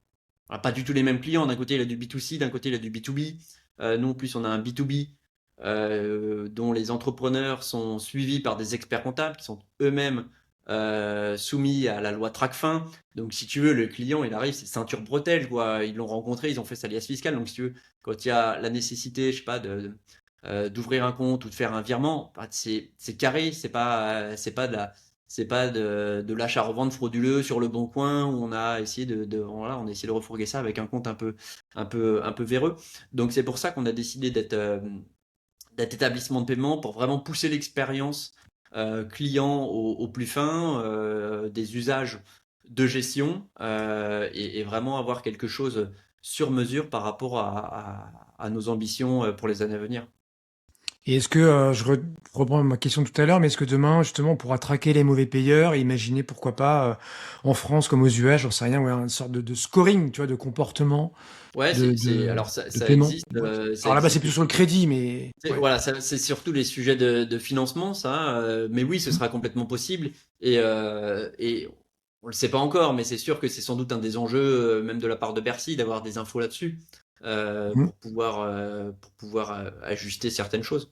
Alors, pas du tout les mêmes clients. D'un côté, il a du B2C, d'un côté, il a du B2B. Nous, en plus, on a un B2B dont les entrepreneurs sont suivis par des experts comptables qui sont eux-mêmes soumis à la loi Tracfin. Donc, si tu veux, le client, il arrive, c'est ceinture bretelle, quoi. Ils l'ont rencontré, ils ont fait sa liasse fiscale. Donc, si tu veux, quand il y a la nécessité, je sais pas, d'ouvrir un compte ou de faire un virement, bah, c'est carré, c'est pas de l'achat-revente frauduleux sur le bon coin où on a essayé voilà, on a essayé de refourguer ça avec un compte un peu véreux. Donc c'est pour ça qu'on a décidé d'être établissement de paiement pour vraiment pousser l'expérience client au plus fin, des usages de gestion et vraiment avoir quelque chose sur mesure par rapport à nos ambitions pour les années à venir. Et est-ce que, reprends ma question de tout à l'heure, mais est-ce que demain, justement, on pourra traquer les mauvais payeurs et imaginer, pourquoi pas, en France comme aux US, j'en sais rien, ouais, une sorte de scoring, tu vois, de comportement, Ouais, de alors ça, de ça paiement? existe, Ouais. ça Alors là-bas, c'est existe plutôt sur le aussi. crédit, mais ouais. Voilà, c'est surtout les sujets de financement, ça. Mais oui, ce Mmh. sera complètement possible. Et on le sait pas encore, mais c'est sûr que c'est sans doute un des enjeux, même de la part de Bercy, d'avoir des infos là-dessus, Mmh. pour pouvoir ajuster certaines choses.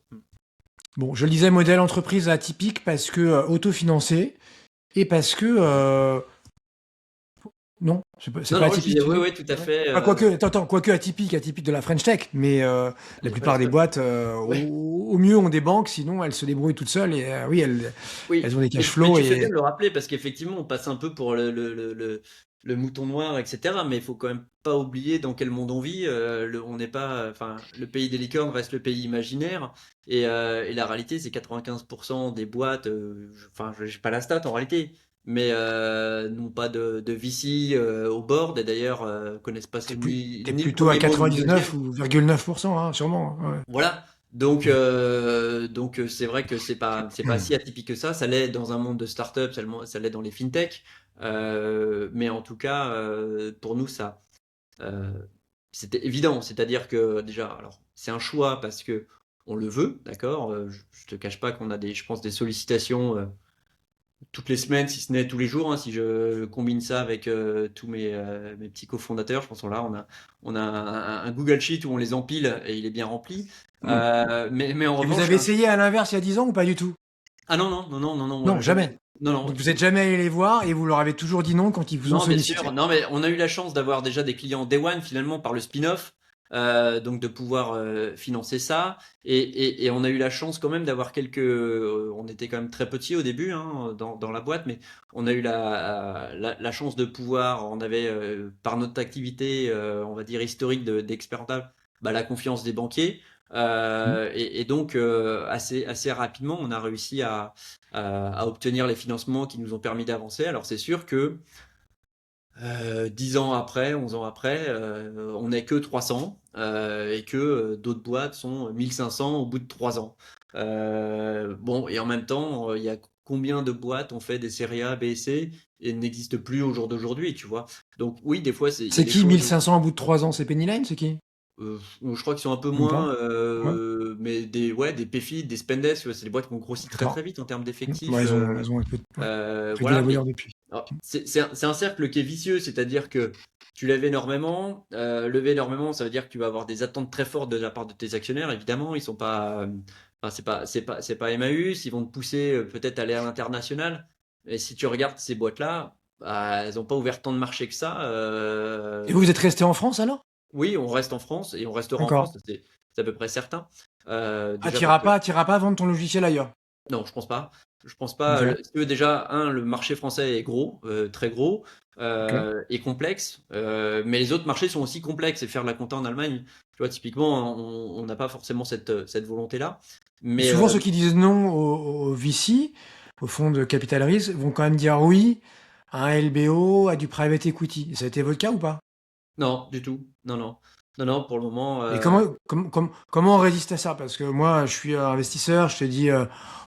Bon, je le disais, modèle entreprise atypique parce que, autofinancé et parce que, non, c'est Non, pas non, je atypique, disais, tu oui, dis? oui, tout à Ouais. fait. Enfin, quoique, attends, quoique atypique de la French Tech, mais On la n'est pas la plupart des seule. boîtes, Ouais. au mieux, ont des banques, sinon elles se débrouillent toutes seules et oui, elles Oui, ont des mais, cash mais flows tu fais bien et de le rappeler parce qu'effectivement, on passe un peu pour le mouton noir, etc. Mais il faut quand même pas oublier dans quel monde on vit. On n'est pas, enfin, le pays des licornes reste le pays imaginaire. Et la réalité, c'est 95% des boîtes, enfin, je n'ai pas la stat en réalité, mais n'ont pas de VC au board et d'ailleurs connaissent pas t'es ni le plutôt à premier mot ni le 99 deuxième. ou 9%, hein, sûrement. Ouais. Voilà. Donc c'est vrai que c'est pas si atypique que ça. Ça l'est dans un monde de start-up, ça l'est dans les fintech. Mais en tout cas, pour nous, euh, c'était évident. C'est-à-dire que déjà, alors c'est un choix parce que on le veut, d'accord. Je te cache pas qu'on a je pense, des sollicitations toutes les semaines, si ce n'est tous les jours, hein, si je combine ça avec tous mes petits cofondateurs, je pense que là, on a un Google Sheet où on les empile et il est bien rempli. Mais en Et vous revanche, avez essayé à l'inverse il y a 10 ans ou pas du tout? ah non, non, non, non, non, non, Non, jamais. jamais. Non, non, Donc vous êtes jamais allé les voir et vous leur avez toujours dit non quand ils vous ont non, bien sûr. sollicité. Non, mais on a eu la chance d'avoir déjà des clients Day One finalement par le spin-off, donc de pouvoir financer ça. Et on a eu la chance quand même d'avoir on était quand même très petits au début hein, dans la boîte, mais on a eu la chance de pouvoir, on avait par notre activité, on va dire historique d'expert comptable, bah, la confiance des banquiers. Mhm. Et donc assez rapidement, on a réussi à obtenir les financements qui nous ont permis d'avancer. Alors c'est sûr que 10 ans après, 11 ans après, on n'est que 300 et que d'autres boîtes sont 1500 au bout de 3 ans. Bon, et en même temps, il y a combien de boîtes ont fait des séries A, B et C et n'existent plus au jour d'aujourd'hui, tu vois. Donc oui, des fois, il y a C'est des qui choses. 1500 au bout de 3 ans? C'est Pennyline, c'est qui? Je crois qu'ils sont un peu Même pas? moins, Ouais, mais des Payfit, des Spendesk, tu vois, c'est des boîtes qui ont grossi très d'accord. très vite en termes Bah, d'effectifs. ils ont un peu ouais, réduit la Voilà, mais voilure depuis. alors, c'est un cercle qui est vicieux, c'est-à-dire que tu lèves énormément, lever énormément, ça veut dire que tu vas avoir des attentes très fortes de la part de tes actionnaires, évidemment, ils sont pas, enfin, c'est pas Emmaüs, ils vont te pousser peut-être à aller à l'international, et si tu regardes ces boîtes-là, bah, elles n'ont pas ouvert tant de marché que ça. Et vous êtes resté en France alors? Oui, on reste en France et on restera en D'accord. France, c'est à peu près certain. Ah, Déjà parce que t'iras pas vendre ton logiciel ailleurs. non, je pense pas. Je pense pas. Ok, Si tu veux, déjà, le marché français est gros, très gros, ok. et complexe, mais les autres marchés sont aussi complexes. Et faire de la compta en Allemagne, tu vois, typiquement, on n'a pas forcément cette volonté-là. Et Mais souvent, ceux qui disent non au VC, au fonds de capital risque, vont quand même dire oui à un LBO, à du private equity. Ça a été votre cas ou pas? non, du tout. Non, non, non, non. Pour le moment, Et comment on résiste à ça? Parce que moi, je suis investisseur, je te dis, bon,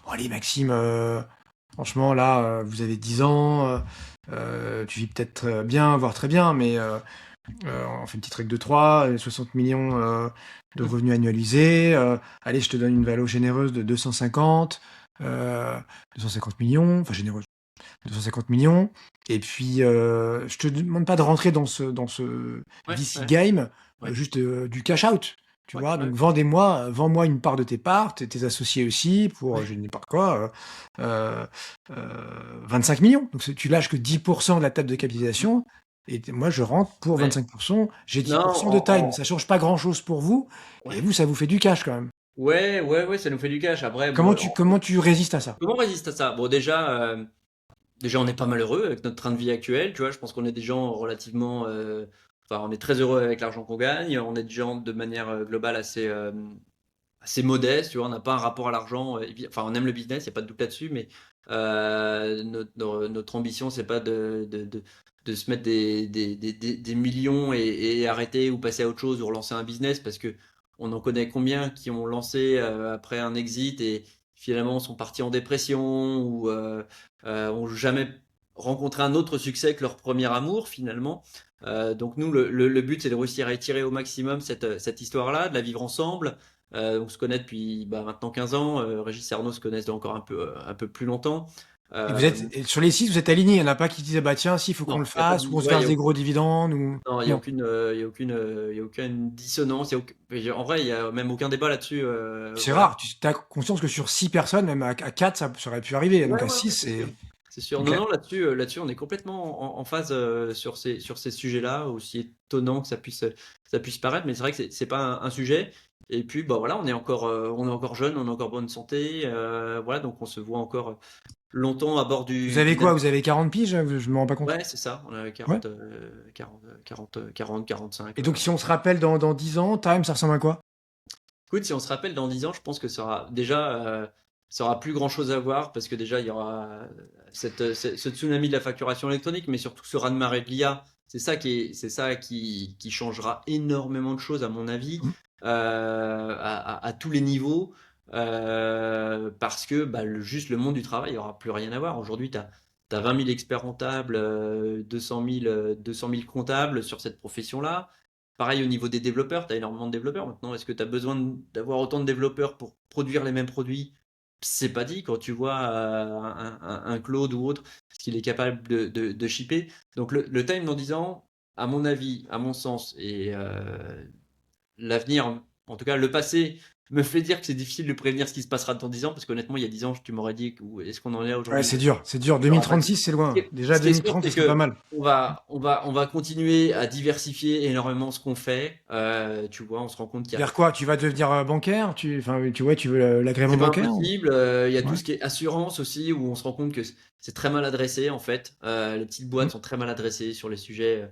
allez Maxime, franchement, là, vous avez 10 ans, tu vis peut-être bien, voire très bien, mais on fait une petite règle de 3, 60 millions de revenus annualisés. Allez, je te donne une valo généreuse de 250 millions, enfin généreuse, 250 millions. Et puis, je te demande pas de rentrer dans ce ouais, VC ouais, game, ouais, juste du cash out. Tu ouais, vois, ouais. donc vends-moi une part de tes parts, tes associés aussi, pour je ne sais pas quoi, 25 millions. Donc tu lâches que 10% de la table de capitalisation, et moi je rentre pour Ouais. 25%, j'ai Non, 10% de time. Ça change pas grand-chose pour vous, et ouais, vous, ça vous fait du cash quand même. ouais, ouais, ouais, ça nous fait du cash. Après, bon, Comment tu résistes à ça? comment on résiste à ça? Bon, déjà, on n'est pas malheureux avec notre train de vie actuel, tu vois. Je pense qu'on est des gens relativement, enfin, on est très heureux avec l'argent qu'on gagne. On est des gens de manière globale assez modeste, tu vois. On n'a pas un rapport à l'argent. Enfin, on aime le business, il n'y a pas de doute là-dessus, mais notre ambition, c'est pas de se mettre des millions et arrêter ou passer à autre chose ou relancer un business parce que on en connaît combien qui ont lancé après un exit et finalement sont partis en dépression ou ont jamais rencontré un autre succès que leur premier amour finalement. Donc nous, le but, c'est de réussir à étirer au maximum cette histoire-là, de la vivre ensemble. On se connaît depuis maintenant 15 ans. Régis et Arnaud se connaissent encore un peu plus longtemps. Et Euh, et sur les 6, vous êtes alignés. Il n'y en a pas qui disaient, bah tiens, si, il faut qu'on non, le il y a pas fasse, ou on de, se ouais, verse des gros dividendes, ou. non, il y a Non. aucune, il y a aucune, il y a aucune dissonance. En vrai, il y a même aucun débat là-dessus. C'est Voilà. rare. Tu as conscience que sur 6 personnes, même à 4, ça aurait pu arriver. Ouais, Donc à ouais, 6, ouais, c'est sûr. c'est. C'est sûr. Ok. Non, non, là-dessus, on est complètement en phase sur ces sujets-là, aussi étonnant que ça puisse paraître, mais c'est vrai que c'est pas un sujet. Et puis, bah voilà, on est encore jeune, on est encore bonne santé, voilà, donc on se voit encore longtemps à bord Vous du avez quoi? navire. Vous avez 40 piges? Je me rends pas compte. Ouais, c'est ça, on a Ouais. 40, 45. Et donc si on se rappelle dans 10 ans, Time, ça ressemble à quoi? Écoute, si on se rappelle dans 10 ans, je pense que ça aura plus grand-chose à voir parce que déjà, il y aura ce tsunami de la facturation électronique, mais surtout ce raz-de-marée de l'IA. C'est ça qui changera énormément de choses, à mon avis, Hmm. à tous les niveaux, parce que bah, juste le monde du travail, il n'y aura plus rien à voir. Aujourd'hui, tu as 20 000 experts comptables, 200 000 comptables sur cette profession-là. pareil au niveau des développeurs, tu as énormément de développeurs maintenant. Est-ce que tu as besoin d'avoir autant de développeurs pour produire les mêmes produits? C'est pas dit quand tu vois un Claude ou autre, ce qu'il est capable de shipper. Donc le time dans 10 ans, à mon avis, à mon sens, et l'avenir, en tout cas le passé, me fait dire que c'est difficile de prévenir ce qui se passera dans 10 ans, parce qu'honnêtement, il y a 10 ans, tu m'aurais dit est-ce qu'on en est là Ouais, aujourd'hui? c'est dur, c'est dur. J'aurais pas dit. 2036, c'est loin. Déjà, Ce qui est sûr, 2030, ce c'est serait pas que mal. on va continuer à diversifier énormément ce qu'on fait. Tu vois, on se rend compte qu'il y a Vers quoi? Tu vas devenir bancaire? Enfin, tu vois, tu veux l'agrément c'est pas bancaire? impossible. Il y a tout Ouais. ce qui est assurance aussi, où on se rend compte que c'est très mal adressé en fait. Les petites boîtes Mm. sont très mal adressées sur les sujets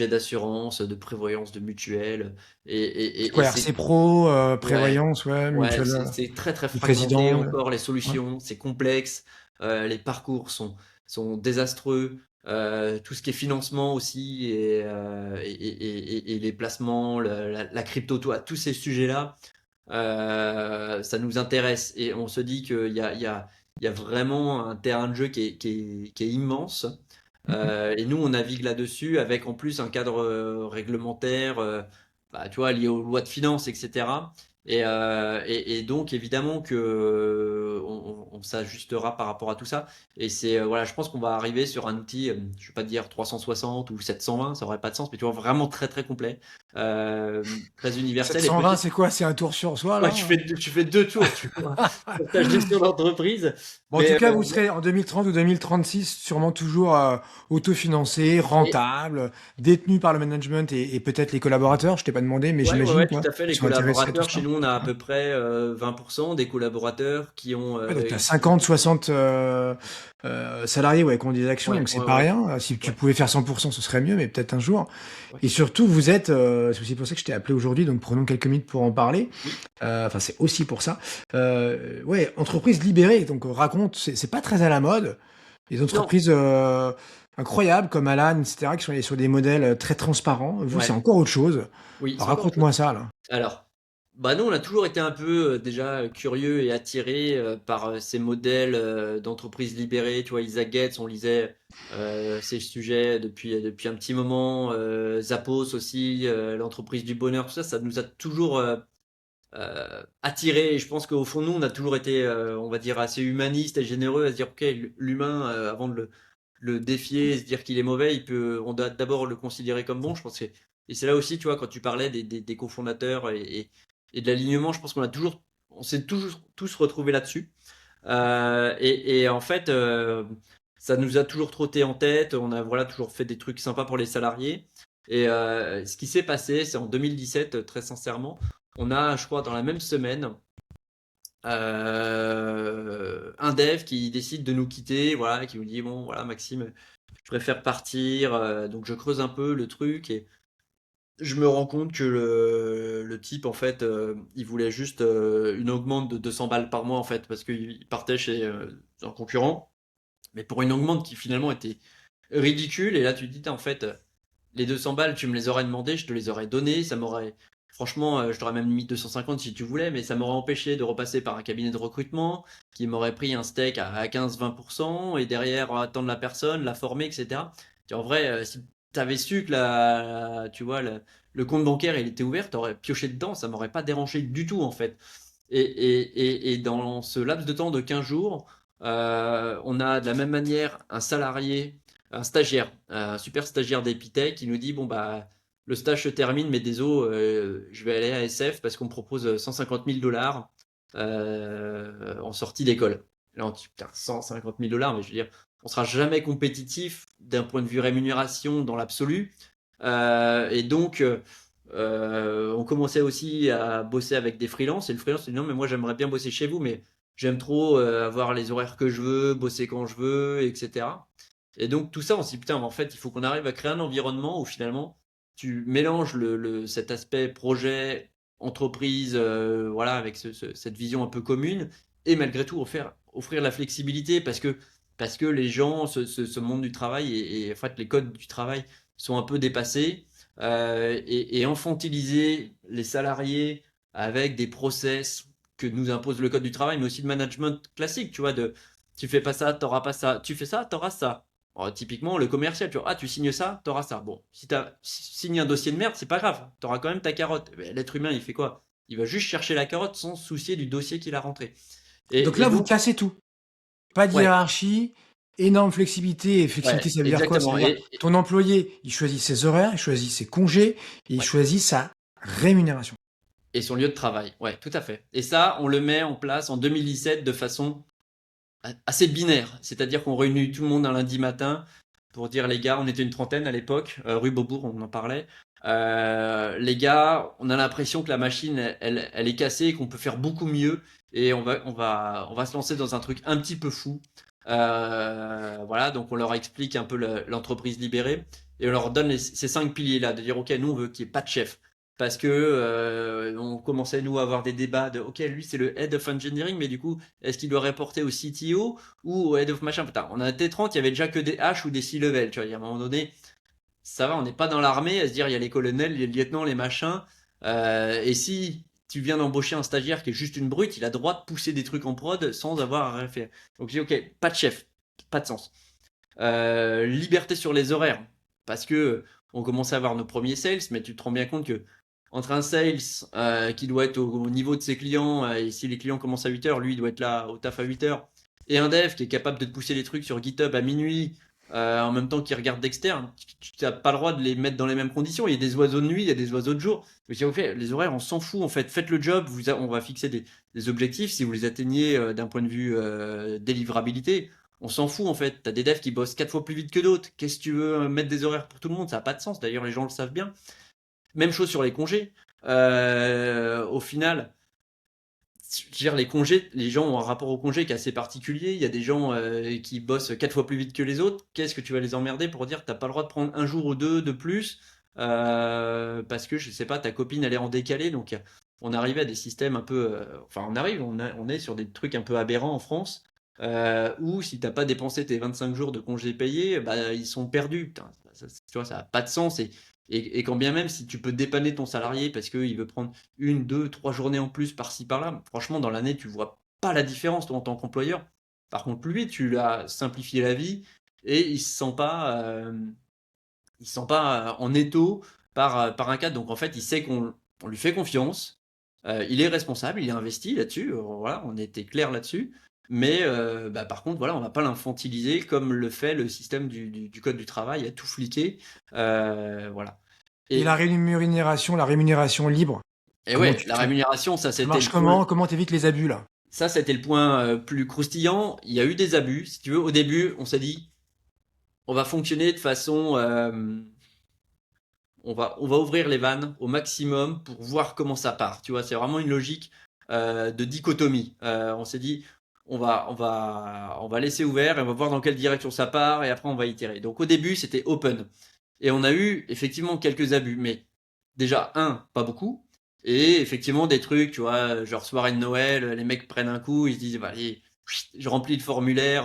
d'assurance, de prévoyance, de mutuelle, C'est et quoi, c'est RC Pro, ouais, prévoyance, ouais, ouais, mutuelle, c'est très très du fragmenté président. encore les Ouais. solutions, c'est complexe, les parcours sont désastreux, tout ce qui est financement aussi et les placements, la crypto, tous ces sujets-là, ça nous intéresse et on se dit qu'il y a vraiment un terrain de jeu qui est immense. Mm. Et nous, on navigue là-dessus avec en plus un cadre réglementaire, tu vois, lié aux lois de finances, etc. Et donc, évidemment que on s'ajustera par rapport à tout ça. Et voilà, je pense qu'on va arriver sur un outil, je vais pas te dire 360 ou 720, ça aurait pas de sens, mais tu vois, vraiment très très complet, très universel et 720, petit. c'est quoi? C'est un tour sur soi, Ouais, là? tu fais deux tours, tu vois, sur ta gestion d'entreprise. Bon, en tout Mais cas, vous serez en 2030 ou 2036 sûrement toujours autofinancé, et, rentable, détenu par le management et peut-être les collaborateurs. Je t'ai pas demandé, mais ouais, ouais, j'imagine ouais, tout quoi, à fait. ils Les sont intéressés à tout collaborateurs, chez ça. nous, on a à Ouais. peu près 20% des collaborateurs qui ont, Ouais, donc tu as 50, 60 salariés ouais, qui ont des actions, ouais, donc c'est ouais, pas ouais, rien. Si tu ouais, pouvais faire 100%, ce serait mieux, mais peut-être un jour. ouais. Et surtout, vous êtes, c'est aussi pour ça que je t'ai appelé aujourd'hui, donc prenons quelques minutes pour en parler. Oui. Enfin, c'est aussi pour ça. Ouais, entreprise libérée, donc raconte, c'est pas très à la mode. Les Non, entreprises incroyables comme Alan, etc., qui sont allées sur des modèles très transparents. Vous, c'est ouais, encore autre chose. oui, Alors, c'est encore autre chose. raconte-moi ça, là. Alors, bah nous, on a toujours été un peu déjà curieux et attirés par ces modèles d'entreprises libérées. Tu vois, Isaac Getz, on lisait ces sujets depuis un petit moment. Zappos aussi, l'entreprise du bonheur, tout ça, ça nous a toujours attirés. Et je pense qu'au fond, nous, on a toujours été, on va dire, assez humanistes et généreux à se dire, ok, l'humain, avant de le défier, se dire qu'il est mauvais, on doit d'abord le considérer comme bon. Je pense et c'est là aussi, tu vois, quand tu parlais des cofondateurs et de l'alignement, je pense on s'est toujours tous retrouvés là-dessus. Et en fait, ça nous a toujours trotté en tête. On a voilà toujours fait des trucs sympas pour les salariés. Et ce qui s'est passé, c'est en 2017, très sincèrement, on a, je crois, dans la même semaine, un dev qui décide de nous quitter, voilà, qui nous dit bon, voilà, Maxime, je préfère partir. Donc je creuse un peu le truc et je me rends compte que le type, en fait, il voulait juste une augmente de 200 balles par mois, en fait, parce qu'il partait chez un concurrent, mais pour une augmente qui finalement était ridicule. Et là, tu te dis, en fait, les 200 balles, tu me les aurais demandé, je te les aurais données, ça m'aurait. Franchement, je t'aurais même mis 250 si tu voulais, mais ça m'aurait empêché de repasser par un cabinet de recrutement qui m'aurait pris un steak à 15-20% et derrière attendre la personne, la former, etc. En vrai, si tu avais su que tu vois, le compte bancaire il était ouvert, t'aurais pioché dedans, ça m'aurait pas dérangé du tout en fait. Et dans ce laps de temps de 15 jours, on a de la même manière un salarié, un stagiaire, un super stagiaire d'Epitech qui nous dit, bon bah le stage se termine, mais désolé, je vais aller à SF parce qu'on me propose 150 000 dollars en sortie d'école. Là on dit putain 150 000 dollars, mais je veux dire, on sera jamais compétitif d'un point de vue rémunération dans l'absolu. Et donc on commençait aussi à bosser avec des freelances et le freelance dit non mais moi j'aimerais bien bosser chez vous, mais j'aime trop avoir les horaires que je veux, bosser quand je veux, etc. Et donc tout ça, on s'est dit putain, mais en fait, il faut qu'on arrive à créer un environnement où finalement tu mélanges cet aspect projet, entreprise, voilà, avec cette vision un peu commune, et malgré tout offrir la flexibilité parce que les gens, ce monde du travail et en fait les codes du travail sont un peu dépassés, et infantiliser les salariés avec des process que nous impose le code du travail, mais aussi de management classique, tu vois, tu fais pas ça, t'auras pas ça, tu fais ça, t'auras ça. typiquement, le commercial, tu vois, ah, tu signes ça, t'auras ça. Bon, si t'as signé un dossier de merde, c'est pas grave, t'auras quand même ta carotte. Mais l'être humain, il fait quoi? Il va juste chercher la carotte sans se soucier du dossier qu'il a rentré. Donc Et là, vous donc, cassez tout. Pas de ouais, hiérarchie, énorme flexibilité. Et flexibilité, ouais, ça veut dire quoi? Ça exactement. veut dire ton employé, il choisit ses horaires, il choisit ses congés, et il Ouais. choisit sa rémunération. Et son lieu de travail, ouais, tout à fait. Et ça, on le met en place en 2017 de façon assez binaire. C'est-à-dire qu'on réunit tout le monde un lundi matin pour dire les gars, on était une trentaine à l'époque, rue Beaubourg, on en parlait. Les gars, on a l'impression que la machine, elle est cassée et qu'on peut faire beaucoup mieux. Et on va se lancer dans un truc un petit peu fou. Voilà, donc on leur explique un peu l'entreprise libérée et on leur donne ces 5 piliers-là, de dire, OK, nous, on veut qu'il n'y ait pas de chef. Parce que on commençait, nous, à avoir des débats de, OK, lui, c'est le head of engineering, mais du coup, est-ce qu'il doit reporter au CTO ou au head of machin? Putain, on a T30, il y avait déjà que des H ou des C-level, tu vois. Il y a un moment donné, ça va, on n'est pas dans l'armée à se dire, il y a les colonels, les lieutenants, les machins. Et si tu viens d'embaucher un stagiaire qui est juste une brute, il a droit de pousser des trucs en prod sans avoir à rien faire. Donc j'ai dit, OK, pas de chef, pas de sens. Liberté sur les horaires, parce que on commençait à avoir nos premiers sales, mais tu te rends bien compte que entre un sales qui doit être au niveau de ses clients, et si les clients commencent à 8h, lui il doit être là au taf à 8h, et un dev qui est capable de te pousser les trucs sur GitHub à minuit, en même temps qu'il regarde d'externe, tu n'as pas le droit de les mettre dans les mêmes conditions. Il y a des oiseaux de nuit, il y a des oiseaux de jour. Mais si vous faites les horaires, on s'en fout en fait. Faites le job, on va fixer des objectifs. Si vous les atteignez d'un point de vue délivrabilité, on s'en fout en fait. T'as des devs qui bossent 4 fois plus vite que d'autres. Qu'est-ce que tu veux mettre des horaires pour tout le monde? Ça n'a pas de sens. D'ailleurs, les gens le savent bien. Même chose sur les congés. Au final, je veux dire, les congés, les gens ont un rapport au congé qui est assez particulier. Il y a des gens qui bossent 4 fois plus vite que les autres. Qu'est-ce que tu vas les emmerder pour dire que t'as pas le droit de prendre un jour ou deux de plus parce que je sais pas, ta copine elle est en décalé. Donc on arrive à des systèmes un peu, enfin on est sur des trucs un peu aberrants en France où si t'as pas dépensé tes 25 jours de congés payés, bah ils sont perdus. Putain, tu vois, ça a pas de sens et quand bien même si tu peux dépanner ton salarié parce qu'il veut prendre une, deux, trois journées en plus par-ci par-là. Franchement, dans l'année, tu vois pas la différence toi, en tant qu'employeur. Par contre, lui, tu l'as simplifié la vie et il se sent pas en étau par un cadre. Donc en fait, il sait qu'on lui fait confiance. Il est responsable, il est investi là-dessus. Voilà, on était clair là-dessus. Mais bah, par contre, voilà, on va pas l'infantiliser comme le fait le système du code du travail, à tout fliquer. Voilà. Et Et, la rémunération libre, et comment ouais, tu la fais? rémunération, ça Ça c'était marche le point. comment? Comment t'évites les abus là? Ça, c'était le point plus croustillant. Il y a eu des abus. Si tu veux, au début, on s'est dit, on va fonctionner de façon, on va ouvrir les vannes au maximum pour voir comment ça part. Tu vois, c'est vraiment une logique de dichotomie. On s'est dit, on va laisser ouvert et on va voir dans quelle direction ça part et après on va itérer. Donc au début, c'était open. Et on a eu effectivement quelques abus, mais déjà, pas beaucoup. Et effectivement, des trucs, tu vois, genre soirée de Noël, les mecs prennent un coup, ils se disent, bah, allez, je remplis le formulaire,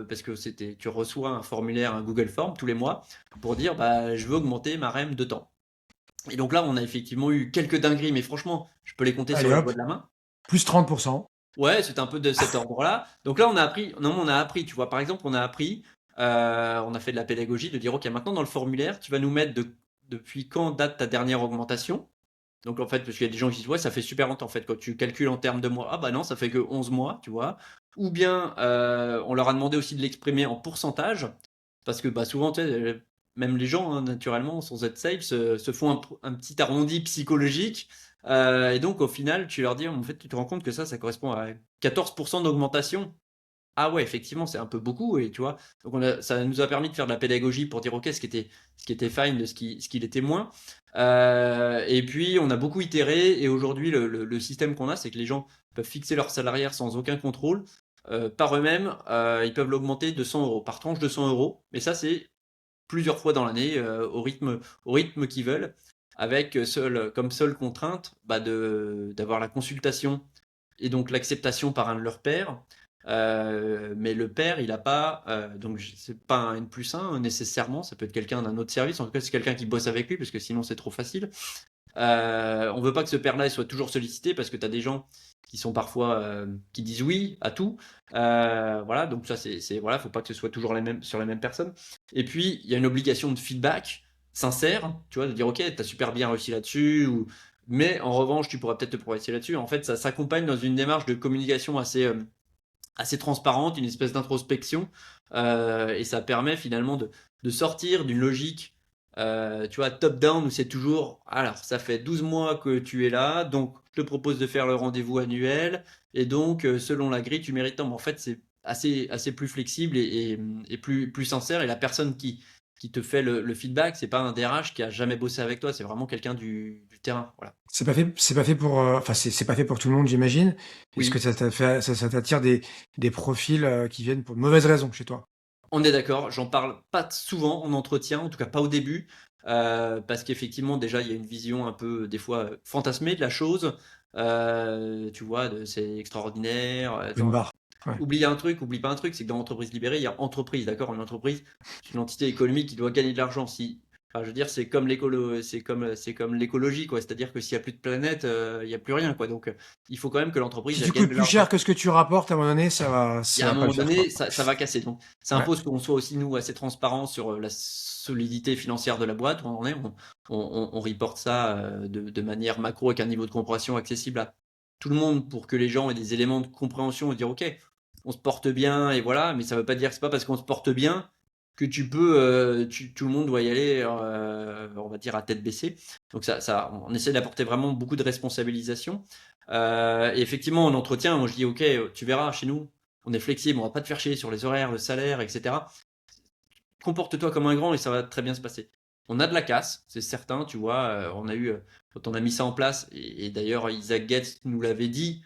parce que tu reçois un formulaire, un Google Form tous les mois, pour dire, bah, je veux augmenter ma REM de temps. Et donc là, on a effectivement eu quelques dingueries, mais franchement, je peux les compter sur Allez les hop, doigts de la main. plus 30%. Ouais, c'est un peu de cet ordre-là. Donc là, on a appris, non, on a appris, tu vois, par exemple, on a appris, on a fait de la pédagogie, de dire, OK, maintenant dans le formulaire, tu vas nous mettre depuis quand date ta dernière augmentation. Donc en fait, parce qu'il y a des gens qui disent, ouais, ça fait super longtemps, en fait, quand tu calcules en termes de mois, ah bah non, ça fait que 11 mois, tu vois. Ou bien, on leur a demandé aussi de l'exprimer en pourcentage, parce que bah, souvent, tu sais, même les gens, hein, naturellement, sans être sales, se font un petit arrondi psychologique. Et donc, au final, tu leur dis, en fait, tu te rends compte que ça correspond à 14% d'augmentation. Ah ouais, effectivement, c'est un peu beaucoup, et tu vois. Donc ça nous a permis de faire de la pédagogie pour dire, ok, ce qui était fine de ce qui l'était moins. Et puis, on a beaucoup itéré, et aujourd'hui, le système qu'on a, c'est que les gens peuvent fixer leur salarié sans aucun contrôle. Par eux-mêmes, ils peuvent l'augmenter de 100 euros, par tranche de 100 euros. Mais ça, c'est plusieurs fois dans l'année, au rythme qu'ils veulent, avec comme seule contrainte bah, d'avoir la consultation et donc l'acceptation par un de leurs pairs. Mais le père, il n'a pas, donc c'est pas un N+1 nécessairement, ça peut être quelqu'un d'un autre service, en tout cas c'est quelqu'un qui bosse avec lui, parce que sinon c'est trop facile. On veut pas que ce père-là il soit toujours sollicité parce que tu as des gens qui sont parfois qui disent oui à tout. Voilà, donc ça voilà, faut pas que ce soit toujours sur les mêmes personnes. Et puis il y a une obligation de feedback sincère, tu vois, de dire ok, t'as super bien réussi là-dessus, mais en revanche tu pourrais peut-être te progresser là-dessus. En fait, ça s'accompagne dans une démarche de communication assez transparente, une espèce d'introspection, et ça permet finalement de sortir d'une logique, tu vois, top-down où c'est toujours, alors ça fait 12 mois que tu es là, donc je te propose de faire le rendez-vous annuel, et donc selon la grille, tu mérites tant. Mais en fait, c'est assez plus flexible et plus sincère, et la personne qui te fait le feedback, c'est pas un DRH qui a jamais bossé avec toi, c'est vraiment quelqu'un du terrain. Voilà. C'est pas fait pour, enfin, c'est pas fait pour tout le monde, j'imagine. Est-ce que Oui. ça t'attire des profils qui viennent pour de mauvaises raisons chez toi? On est d'accord, j'en parle pas souvent en entretien, en tout cas pas au début, parce qu'effectivement déjà il y a une vision un peu des fois fantasmée de la chose. Tu vois, c'est extraordinaire. Une Attends, barre. Ouais. oublie pas un truc, c'est que dans l'entreprise libérée, il y a entreprise, d'accord? Une entreprise, c'est une entité économique qui doit gagner de l'argent. Enfin, je veux dire, c'est comme l'écologie, quoi. C'est-à-dire que s'il y a plus de planète, il y a plus rien, quoi. Donc, il faut quand même que Si l'entreprise elle tu gagne coûtes de plus l'argent. cher que ce que tu rapportes, à un moment donné, Il y ça a un va pas le moment faire, quoi. donné, ça va casser. Donc, ça Ouais. impose qu'on soit aussi, nous, assez transparent sur la solidité financière de la boîte. Où on en est. On reporte ça de manière macro avec un niveau de compréhension accessible à tout le monde pour que les gens aient des éléments de compréhension et dire, OK, on se porte bien et voilà. Mais ça veut pas dire que c'est pas parce qu'on se porte bien que tu peux, tout le monde doit y aller, on va dire, à tête baissée. Donc, on essaie d'apporter vraiment beaucoup de responsabilisation. Et effectivement, en entretien, moi je dis, OK, tu verras, chez nous, on est flexible, on va pas te faire chier sur les horaires, le salaire, etc. Comporte-toi comme un grand et ça va très bien se passer. On a de la casse, c'est certain, tu vois. Quand on a mis ça en place, et d'ailleurs Isaac Getz nous l'avait dit,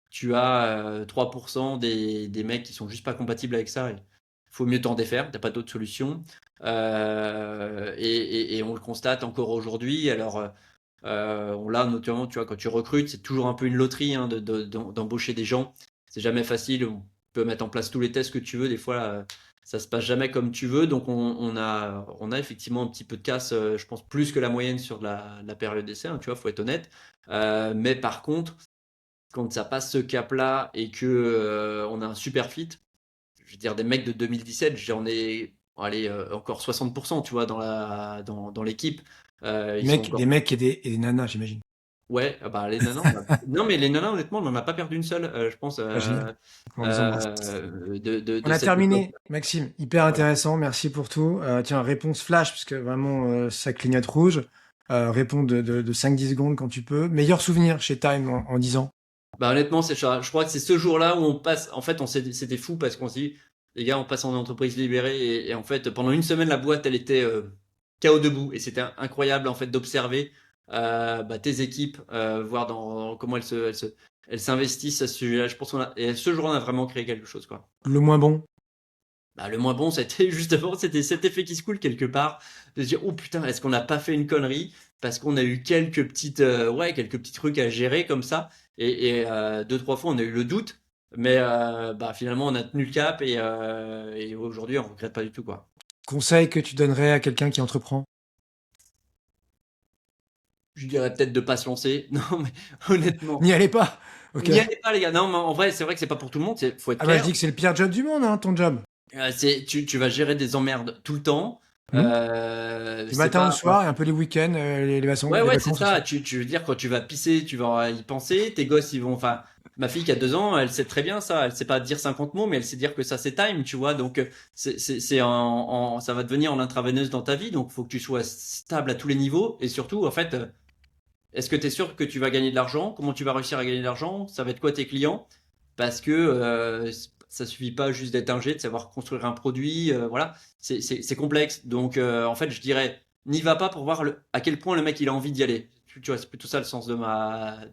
tu as 3% des mecs qui sont juste pas compatibles avec ça. Il faut mieux t'en défaire, t'as pas d'autre solution. Et on le constate encore aujourd'hui. Alors, on l'a notamment, tu vois, quand tu recrutes, c'est toujours un peu une loterie hein, d'embaucher des gens. C'est jamais facile. On peut mettre en place tous les tests que tu veux. Des fois, ça se passe jamais comme tu veux. Donc, on a effectivement un petit peu de casse, je pense, plus que la moyenne sur la période d'essai. Hein, tu vois, faut être honnête. Mais par contre, quand ça passe ce cap-là et que on a un super fit, je veux dire, des mecs de 2017, j'en ai allez, encore 60%, tu vois, dans l'équipe. Ils sont Des encore. mecs et des nanas, j'imagine. Ouais, ah bah les nanas, non mais les nanas, honnêtement, on n'en a pas perdu une seule, je pense, Ah, génial. On les embrasse. de On a cette époque. terminé, Maxime. Hyper Voilà. intéressant. Merci pour tout. Tiens, réponse flash, parce que vraiment, ça clignote rouge. Réponds de 5-10 secondes quand tu peux. Meilleur souvenir chez Time en 10 ans. Bah honnêtement, je crois que c'est ce jour-là où on passe. En fait, c'était fou parce qu'on s'est dit, les gars, on passe en entreprise libérée et en fait, pendant une semaine, la boîte, elle était KO debout et c'était incroyable en fait d'observer bah, tes équipes, voir comment elles s'investissent à ce sujet-là. Je pense et ce jour-là, on a vraiment créé quelque chose, quoi. Le moins bon. Bah, le moins bon, c'était justement, c'était cet effet qui se coule quelque part, de se dire, oh putain, est-ce qu'on n'a pas fait une connerie? Parce qu'on a eu quelques petits trucs à gérer comme ça, deux, trois fois, on a eu le doute, mais bah, finalement, on a tenu le cap et aujourd'hui, on regrette pas du tout, quoi. Conseil que tu donnerais à quelqu'un qui entreprend. Je dirais peut-être de pas se lancer. Non, mais honnêtement, N'y allez pas. Ok. n'y allez pas, les gars. Non, mais en vrai, c'est vrai que c'est pas pour tout le monde, faut être Ah bah je clair. dis que c'est le pire job du monde, hein, ton job. Tu vas gérer des emmerdes tout le temps. Hmm. Du C'est matin au pas. soir et un peu les week-ends, Ouais, les ouais, c'est vacances aussi. ça. Tu veux dire, quand tu vas pisser, tu vas y penser. Tes gosses, ils vont. Enfin, ma fille qui a 2 ans, elle sait très bien ça. Elle sait pas dire 50 mots, mais elle sait dire que ça, c'est time, tu vois. Donc, ça va devenir en intraveineuse dans ta vie. Donc, faut que tu sois stable à tous les niveaux. Et surtout, en fait, est-ce que tu es sûr que tu vas gagner de l'argent? Comment tu vas réussir à gagner de l'argent? Ça va être quoi tes clients? Parce que ça suffit pas juste d'être ingé, de savoir construire un produit. Voilà, c'est complexe. Donc, en fait, je dirais, n'y va pas pour voir à quel point le mec il a envie d'y aller. Tu vois, c'est plutôt ça le sens de ma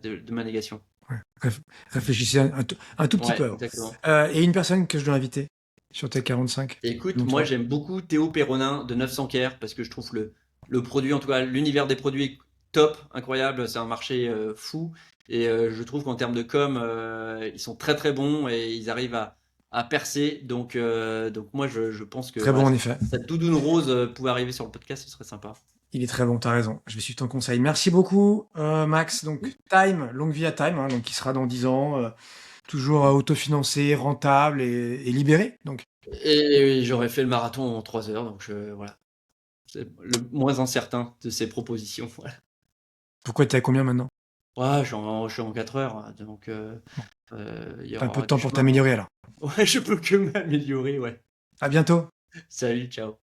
négation. Ouais. Réfléchissez un tout petit Ouais, peu. exactement. Et une personne que je dois inviter sur tes 45, Écoute, non moi toi. j'aime beaucoup Théo Perronin de 900 Caire parce que je trouve le produit, en tout cas l'univers des produits top, incroyable, c'est un marché fou et je trouve qu'en termes de com, ils sont très très bons et ils arrivent à percer. Donc moi je pense que Très bon voilà, en si effet. cette doudoune rose pouvait arriver sur le podcast, ce serait sympa. Il est très bon, t'as raison. Je vais suivre ton conseil. Merci beaucoup, Max. Donc, Time, longue vie à Time, hein, donc qui sera dans 10 ans, toujours autofinancé, rentable et libéré. Donc, Et j'aurais fait le marathon en 3 heures, donc voilà. C'est le moins incertain de ces propositions. Voilà. pourquoi t'es à combien maintenant? Ouais, je suis en 4 heures, hein, donc Bon, il y t'as un peu aura de du temps pour chemin. t'améliorer alors. Ouais, je peux que m'améliorer, ouais. À bientôt. Salut, ciao.